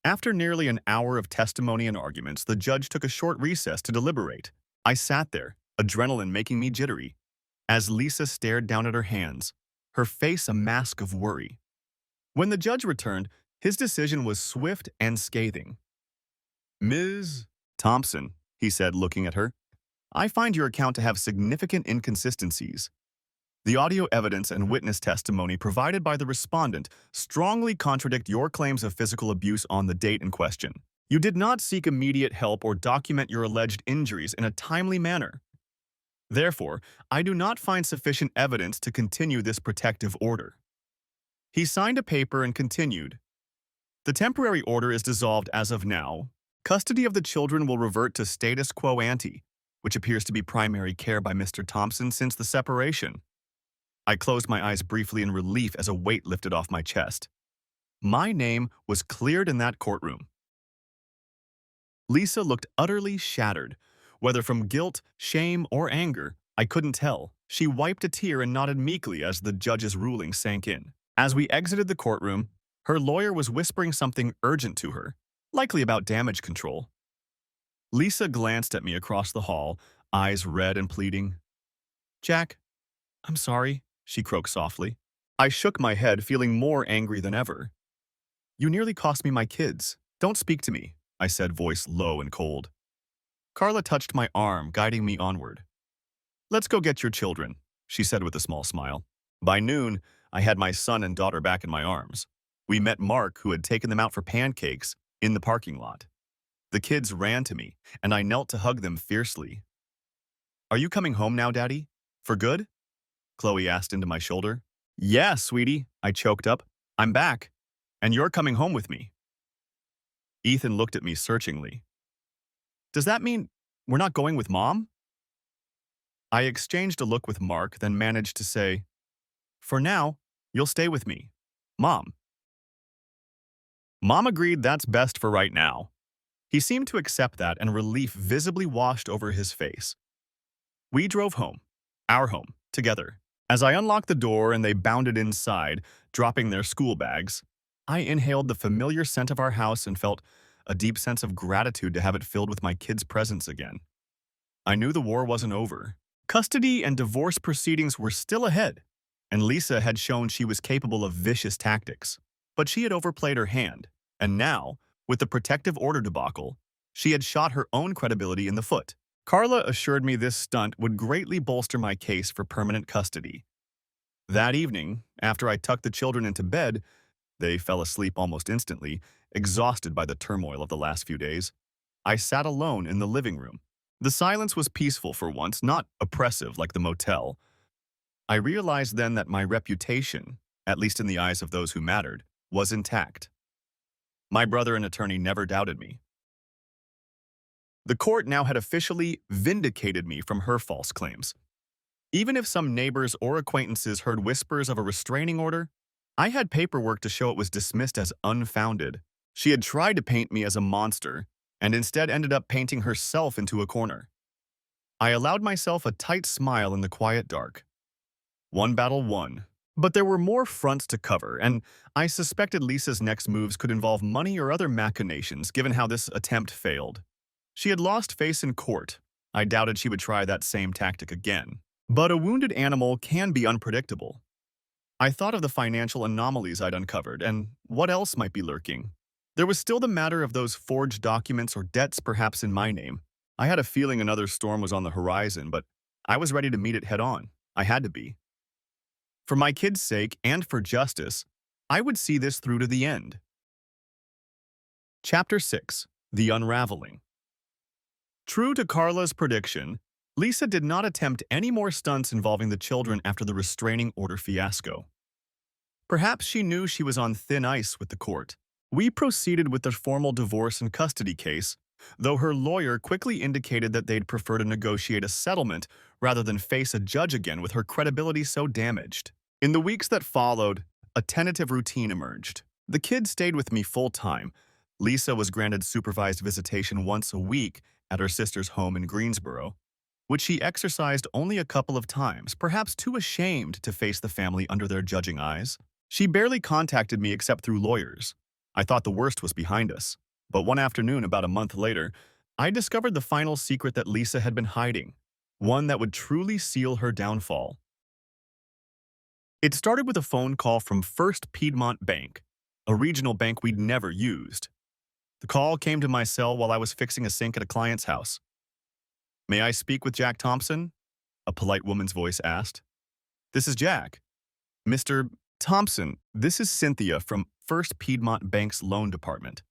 [SPEAKER 1] After nearly an hour of testimony and arguments, the judge took a short recess to deliberate. I sat there, adrenaline making me jittery, as Lisa stared down at her hands, her face a mask of worry. When the judge returned, his decision was swift and scathing. "Ms. Thompson," he said, looking at her, "I find your account to have significant inconsistencies. The audio evidence and witness testimony provided by the respondent strongly contradict your claims of physical abuse on the date in question. You did not seek immediate help or document your alleged injuries in a timely manner. Therefore, I do not find sufficient evidence to continue this protective order." He signed a paper and continued. "The temporary order is dissolved as of now. Custody of the children will revert to status quo ante, which appears to be primary care by Mr. Thompson since the separation." I closed my eyes briefly in relief as a weight lifted off my chest. My name was cleared in that courtroom. Lisa looked utterly shattered. Whether from guilt, shame, or anger, I couldn't tell. She wiped a tear and nodded meekly as the judge's ruling sank in. As we exited the courtroom, her lawyer was whispering something urgent to her, likely about damage control. Lisa glanced at me across the hall, eyes red and pleading. "Jack, I'm sorry," she croaked softly. I shook my head, feeling more angry than ever. "You nearly cost me my kids. Don't speak to me," I said, voice low and cold. Carla touched my arm, guiding me onward. "Let's go get your children," she said with a small smile. By noon, I had my son and daughter back in my arms. We met Mark, who had taken them out for pancakes, in the parking lot. The kids ran to me, and I knelt to hug them fiercely. "Are you coming home now, Daddy? For good?" Chloe asked into my shoulder. "Yeah, sweetie," I choked up. "I'm back, and you're coming home with me." Ethan looked at me searchingly. "Does that mean we're not going with Mom?" I exchanged a look with Mark, then managed to say, "For now, you'll stay with me, Mom." Mom agreed that's best for right now. He seemed to accept that, and relief visibly washed over his face. We drove home, our home, together. As I unlocked the door and they bounded inside, dropping their school bags, I inhaled the familiar scent of our house and felt a deep sense of gratitude to have it filled with my kids' presence again. I knew the war wasn't over. Custody and divorce proceedings were still ahead, and Lisa had shown she was capable of vicious tactics. But she had overplayed her hand, and now, with the protective order debacle, she had shot her own credibility in the foot. Carla assured me this stunt would greatly bolster my case for permanent custody. That evening, after I tucked the children into bed, they fell asleep almost instantly, exhausted by the turmoil of the last few days. I sat alone in the living room. The silence was peaceful for once, not oppressive like the motel. I realized then that my reputation, at least in the eyes of those who mattered, was intact. My brother and attorney never doubted me. The court now had officially vindicated me from her false claims. Even if some neighbors or acquaintances heard whispers of a restraining order, I had paperwork to show it was dismissed as unfounded. She had tried to paint me as a monster, and instead ended up painting herself into a corner. I allowed myself a tight smile in the quiet dark. One battle won. But there were more fronts to cover, and I suspected Lisa's next moves could involve money or other machinations, given how this attempt failed. She had lost face in court. I doubted she would try that same tactic again. But a wounded animal can be unpredictable. I thought of the financial anomalies I'd uncovered, and what else might be lurking. There was still the matter of those forged documents or debts perhaps in my name. I had a feeling another storm was on the horizon, but I was ready to meet it head-on. I had to be. For my kids' sake and for justice, I would see this through to the end. Chapter 6. The Unraveling. True to Carla's prediction, Lisa did not attempt any more stunts involving the children after the restraining order fiasco. Perhaps she knew she was on thin ice with the court. We proceeded with the formal divorce and custody case, though her lawyer quickly indicated that they'd prefer to negotiate a settlement rather than face a judge again with her credibility so damaged. In the weeks that followed, a tentative routine emerged. The kids stayed with me full-time. Lisa was granted supervised visitation once a week at her sister's home in Greensboro. which she exercised only a couple of times, perhaps too ashamed to face the family under their judging eyes. She barely contacted me except through lawyers. I thought the worst was behind us. But one afternoon, about a month later, I discovered the final secret that Lisa had been hiding, one that would truly seal her downfall. It started with a phone call from First Piedmont Bank, a regional bank we'd never used. The call came to my cell while I was fixing a sink at a client's house. "May I speak with Jack Thompson?" a polite woman's voice asked. "This is Jack." "Mr. Thompson, this is Cynthia from First Piedmont Bank's loan department.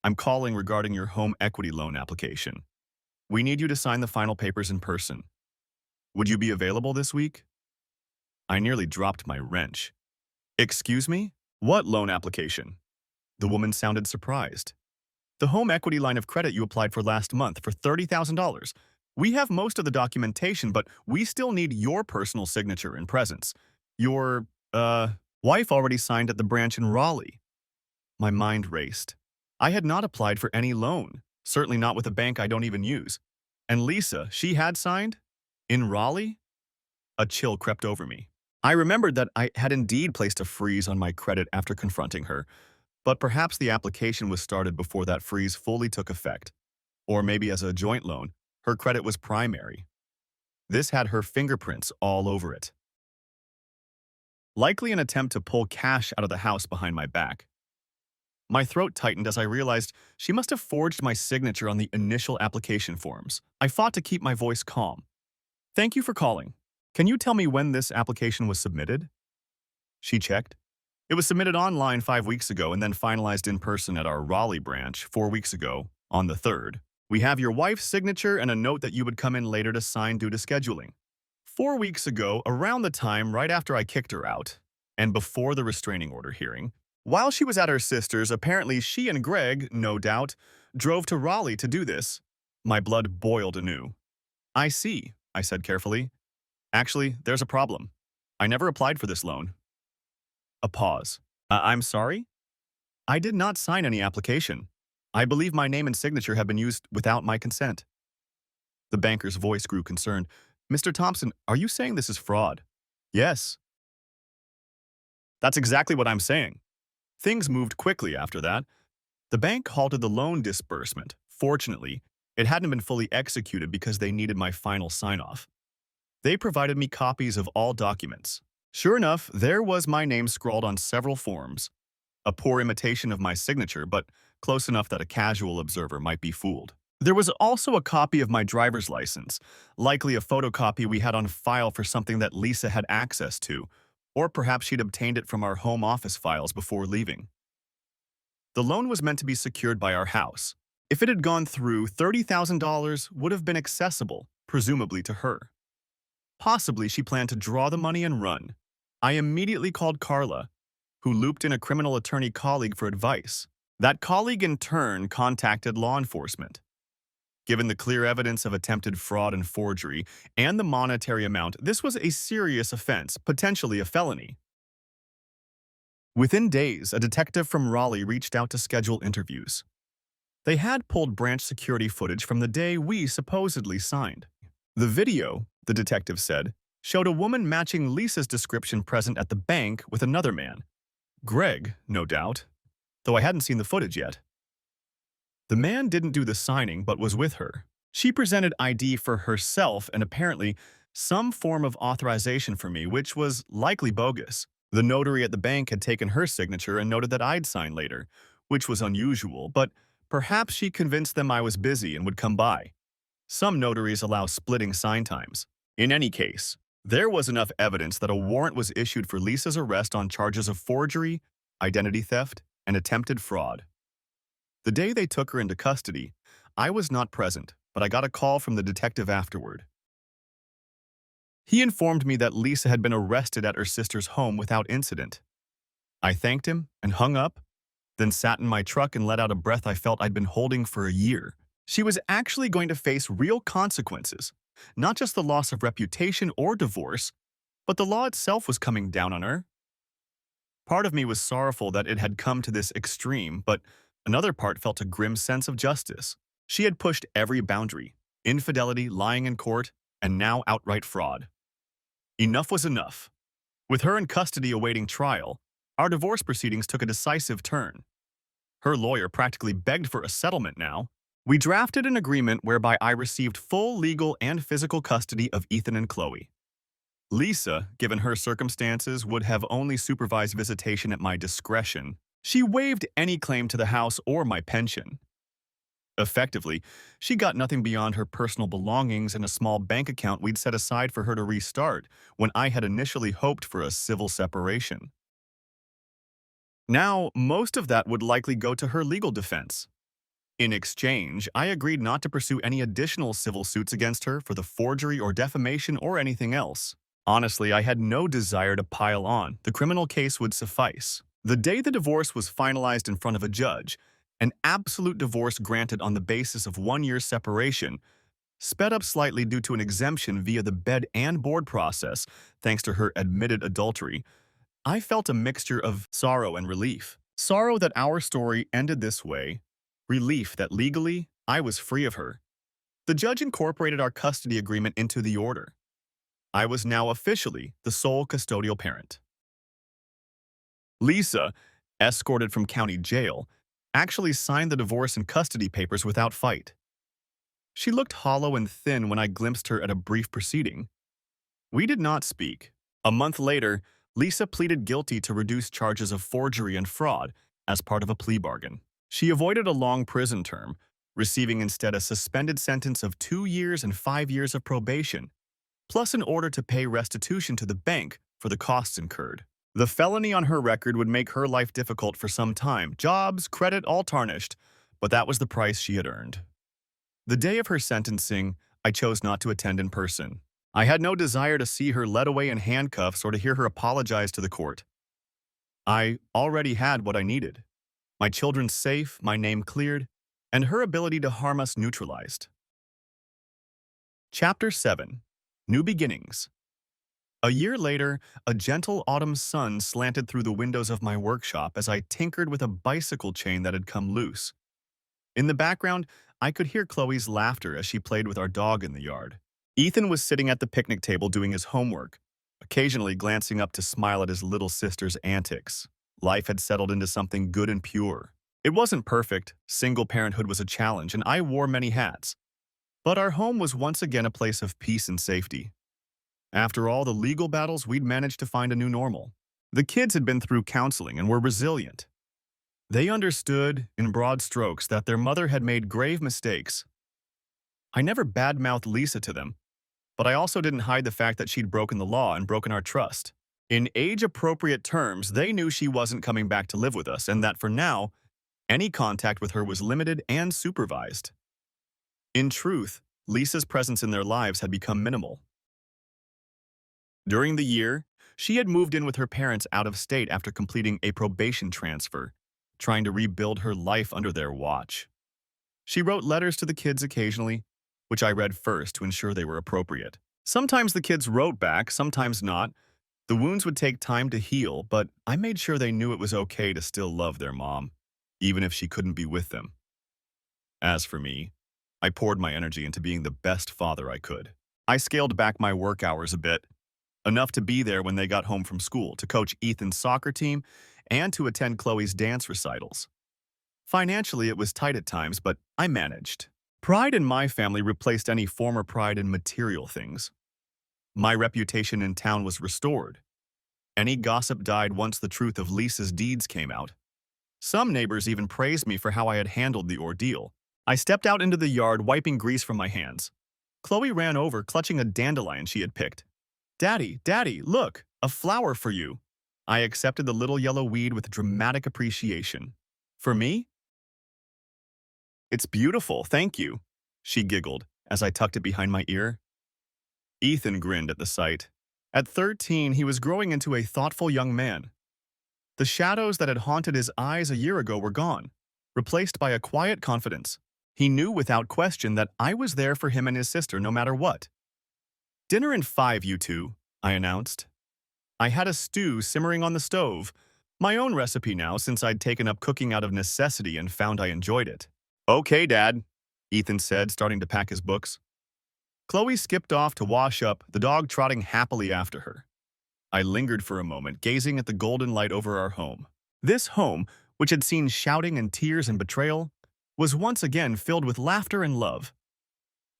[SPEAKER 1] I'm calling regarding your home equity loan application. We need you to sign the final papers in person. Would you be available this week?" I nearly dropped my wrench. "Excuse me? What loan application?" The woman sounded surprised. "The home equity line of credit you applied for last month for $30,000. We have most of the documentation, but we still need your personal signature and presence. Your, wife already signed at the branch in Raleigh." My mind raced. I had not applied for any loan, certainly not with a bank I don't even use. And Lisa, she had signed? In Raleigh? A chill crept over me. I remembered that I had indeed placed a freeze on my credit after confronting her, but perhaps the application was started before that freeze fully took effect. Or maybe as a joint loan, her credit was primary. This had her fingerprints all over it. Likely an attempt to pull cash out of the house behind my back. My throat tightened as I realized she must have forged my signature on the initial application forms. I fought to keep my voice calm. "Thank you for calling. Can you tell me when this application was submitted?" She checked. "It was submitted online 5 weeks ago and then finalized in person at our Raleigh branch 4 weeks ago, on the 3rd. We have your wife's signature and a note that you would come in later to sign due to scheduling. 4 weeks ago, around the time right after I kicked her out, and before the restraining order hearing, while she was at her sister's, apparently she and Greg, no doubt, drove to Raleigh to do this." My blood boiled anew. "I see," I said carefully. "Actually, there's a problem. I never applied for this loan." A pause. "I'm sorry? I did not sign any application. I believe my name and signature have been used without my consent." The banker's voice grew concerned. "Mr. Thompson, are you saying this is fraud?" "Yes." "That's exactly what I'm saying." Things moved quickly after that. The bank halted the loan disbursement. Fortunately, it hadn't been fully executed because they needed my final sign-off. They provided me copies of all documents. Sure enough, there was my name scrawled on several forms. A poor imitation of my signature, but close enough that a casual observer might be fooled. There was also a copy of my driver's license, likely a photocopy we had on file for something that Lisa had access to, or perhaps she'd obtained it from our home office files before leaving. The loan was meant to be secured by our house. If it had gone through, $30,000 would have been accessible, presumably to her. Possibly she planned to draw the money and run. I immediately called Carla, who looped in a criminal attorney colleague for advice. That colleague in turn contacted law enforcement. Given the clear evidence of attempted fraud and forgery and the monetary amount, this was a serious offense, potentially a felony. Within days, a detective from Raleigh reached out to schedule interviews. They had pulled branch security footage from the day we supposedly signed. The video, the detective said, showed a woman matching Lisa's description present at the bank with another man. Greg, no doubt, though I hadn't seen the footage yet. The man didn't do the signing but was with her. She presented ID for herself and apparently some form of authorization for me, which was likely bogus. The notary at the bank had taken her signature and noted that I'd sign later, which was unusual, but perhaps she convinced them I was busy and would come by. Some notaries allow splitting sign times. In any case, there was enough evidence that a warrant was issued for Lisa's arrest on charges of forgery, identity theft, and attempted fraud. The day they took her into custody, I was not present, but I got a call from the detective afterward. He informed me that Lisa had been arrested at her sister's home without incident. I thanked him and hung up, then sat in my truck and let out a breath I felt I'd been holding for a year. She was actually going to face real consequences, not just the loss of reputation or divorce, but the law itself was coming down on her. Part of me was sorrowful that it had come to this extreme, but another part felt a grim sense of justice. She had pushed every boundary: infidelity, lying in court, and now outright fraud. Enough was enough. With her in custody awaiting trial, our divorce proceedings took a decisive turn. Her lawyer practically begged for a settlement now. We drafted an agreement whereby I received full legal and physical custody of Ethan and Chloe. Lisa, given her circumstances, would have only supervised visitation at my discretion. She waived any claim to the house or my pension. Effectively, she got nothing beyond her personal belongings and a small bank account we'd set aside for her to restart when I had initially hoped for a civil separation. Now, most of that would likely go to her legal defense. In exchange, I agreed not to pursue any additional civil suits against her for the forgery or defamation or anything else. Honestly, I had no desire to pile on. The criminal case would suffice. The day the divorce was finalized in front of a judge, an absolute divorce granted on the basis of 1 year separation, sped up slightly due to an exemption via the bed and board process, thanks to her admitted adultery, I felt a mixture of sorrow and relief. Sorrow that our story ended this way, relief that legally I was free of her. The judge incorporated our custody agreement into the order. I was now officially the sole custodial parent. Lisa, escorted from county jail, actually signed the divorce and custody papers without fight. She looked hollow and thin when I glimpsed her at a brief proceeding. We did not speak. A month later, Lisa pleaded guilty to reduced charges of forgery and fraud as part of a plea bargain. She avoided a long prison term, receiving instead a suspended sentence of 2 years and 5 years of probation, plus an order to pay restitution to the bank for the costs incurred. The felony on her record would make her life difficult for some time, jobs, credit, all tarnished, but that was the price she had earned. The day of her sentencing, I chose not to attend in person. I had no desire to see her led away in handcuffs or to hear her apologize to the court. I already had what I needed. My children safe, my name cleared, and her ability to harm us neutralized. Chapter 7. New Beginnings. A year later, a gentle autumn sun slanted through the windows of my workshop as I tinkered with a bicycle chain that had come loose. In the background, I could hear Chloe's laughter as she played with our dog in the yard. Ethan was sitting at the picnic table doing his homework, occasionally glancing up to smile at his little sister's antics. Life had settled into something good and pure. It wasn't perfect, single parenthood was a challenge, and I wore many hats. But our home was once again a place of peace and safety. After all the legal battles, we'd managed to find a new normal. The kids had been through counseling and were resilient. They understood, in broad strokes, that their mother had made grave mistakes. I never badmouthed Lisa to them, but I also didn't hide the fact that she'd broken the law and broken our trust. In age-appropriate terms, they knew she wasn't coming back to live with us and that for now, any contact with her was limited and supervised. In truth, Lisa's presence in their lives had become minimal. During the year, she had moved in with her parents out of state after completing a probation transfer, trying to rebuild her life under their watch. She wrote letters to the kids occasionally, which I read first to ensure they were appropriate. Sometimes the kids wrote back, sometimes not. The wounds would take time to heal, but I made sure they knew it was okay to still love their mom, even if she couldn't be with them. As for me, I poured my energy into being the best father I could. I scaled back my work hours a bit, enough to be there when they got home from school, to coach Ethan's soccer team, and to attend Chloe's dance recitals. Financially, it was tight at times, but I managed. Pride in my family replaced any former pride in material things. My reputation in town was restored. Any gossip died once the truth of Lisa's deeds came out. Some neighbors even praised me for how I had handled the ordeal. I stepped out into the yard, wiping grease from my hands. Chloe ran over, clutching a dandelion she had picked. "Daddy, Daddy, look, a flower for you." I accepted the little yellow weed with dramatic appreciation. "For me?" "It's beautiful, thank you," she giggled as I tucked it behind my ear. Ethan grinned at the sight. At 13, he was growing into a thoughtful young man. The shadows that had haunted his eyes a year ago were gone, replaced by a quiet confidence. He knew without question that I was there for him and his sister no matter what. "Dinner in 5, you two," I announced. I had a stew simmering on the stove, my own recipe now since I'd taken up cooking out of necessity and found I enjoyed it. "Okay, Dad," Ethan said, starting to pack his books. Chloe skipped off to wash up, the dog trotting happily after her. I lingered for a moment, gazing at the golden light over our home. This home, which had seen shouting and tears and betrayal, was once again filled with laughter and love.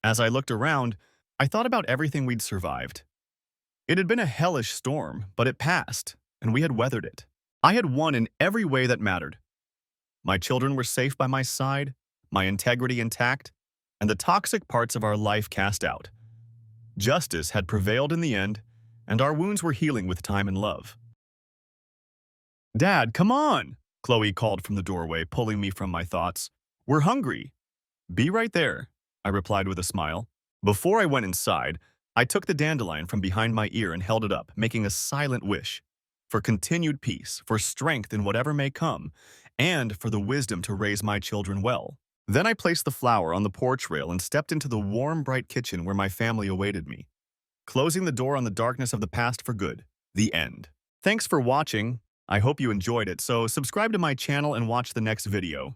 [SPEAKER 1] As I looked around, I thought about everything we'd survived. It had been a hellish storm, but it passed, and we had weathered it. I had won in every way that mattered. My children were safe by my side, my integrity intact, and the toxic parts of our life cast out. Justice had prevailed in the end, and our wounds were healing with time and love. "Dad, come on!" Chloe called from the doorway, pulling me from my thoughts. "We're hungry." "Be right there," I replied with a smile. Before I went inside, I took the dandelion from behind my ear and held it up, making a silent wish for continued peace, for strength in whatever may come, and for the wisdom to raise my children well. Then I placed the flower on the porch rail and stepped into the warm, bright kitchen where my family awaited me, closing the door on the darkness of the past for good. The end. Thanks for watching. I hope you enjoyed it, so subscribe to my channel and watch the next video.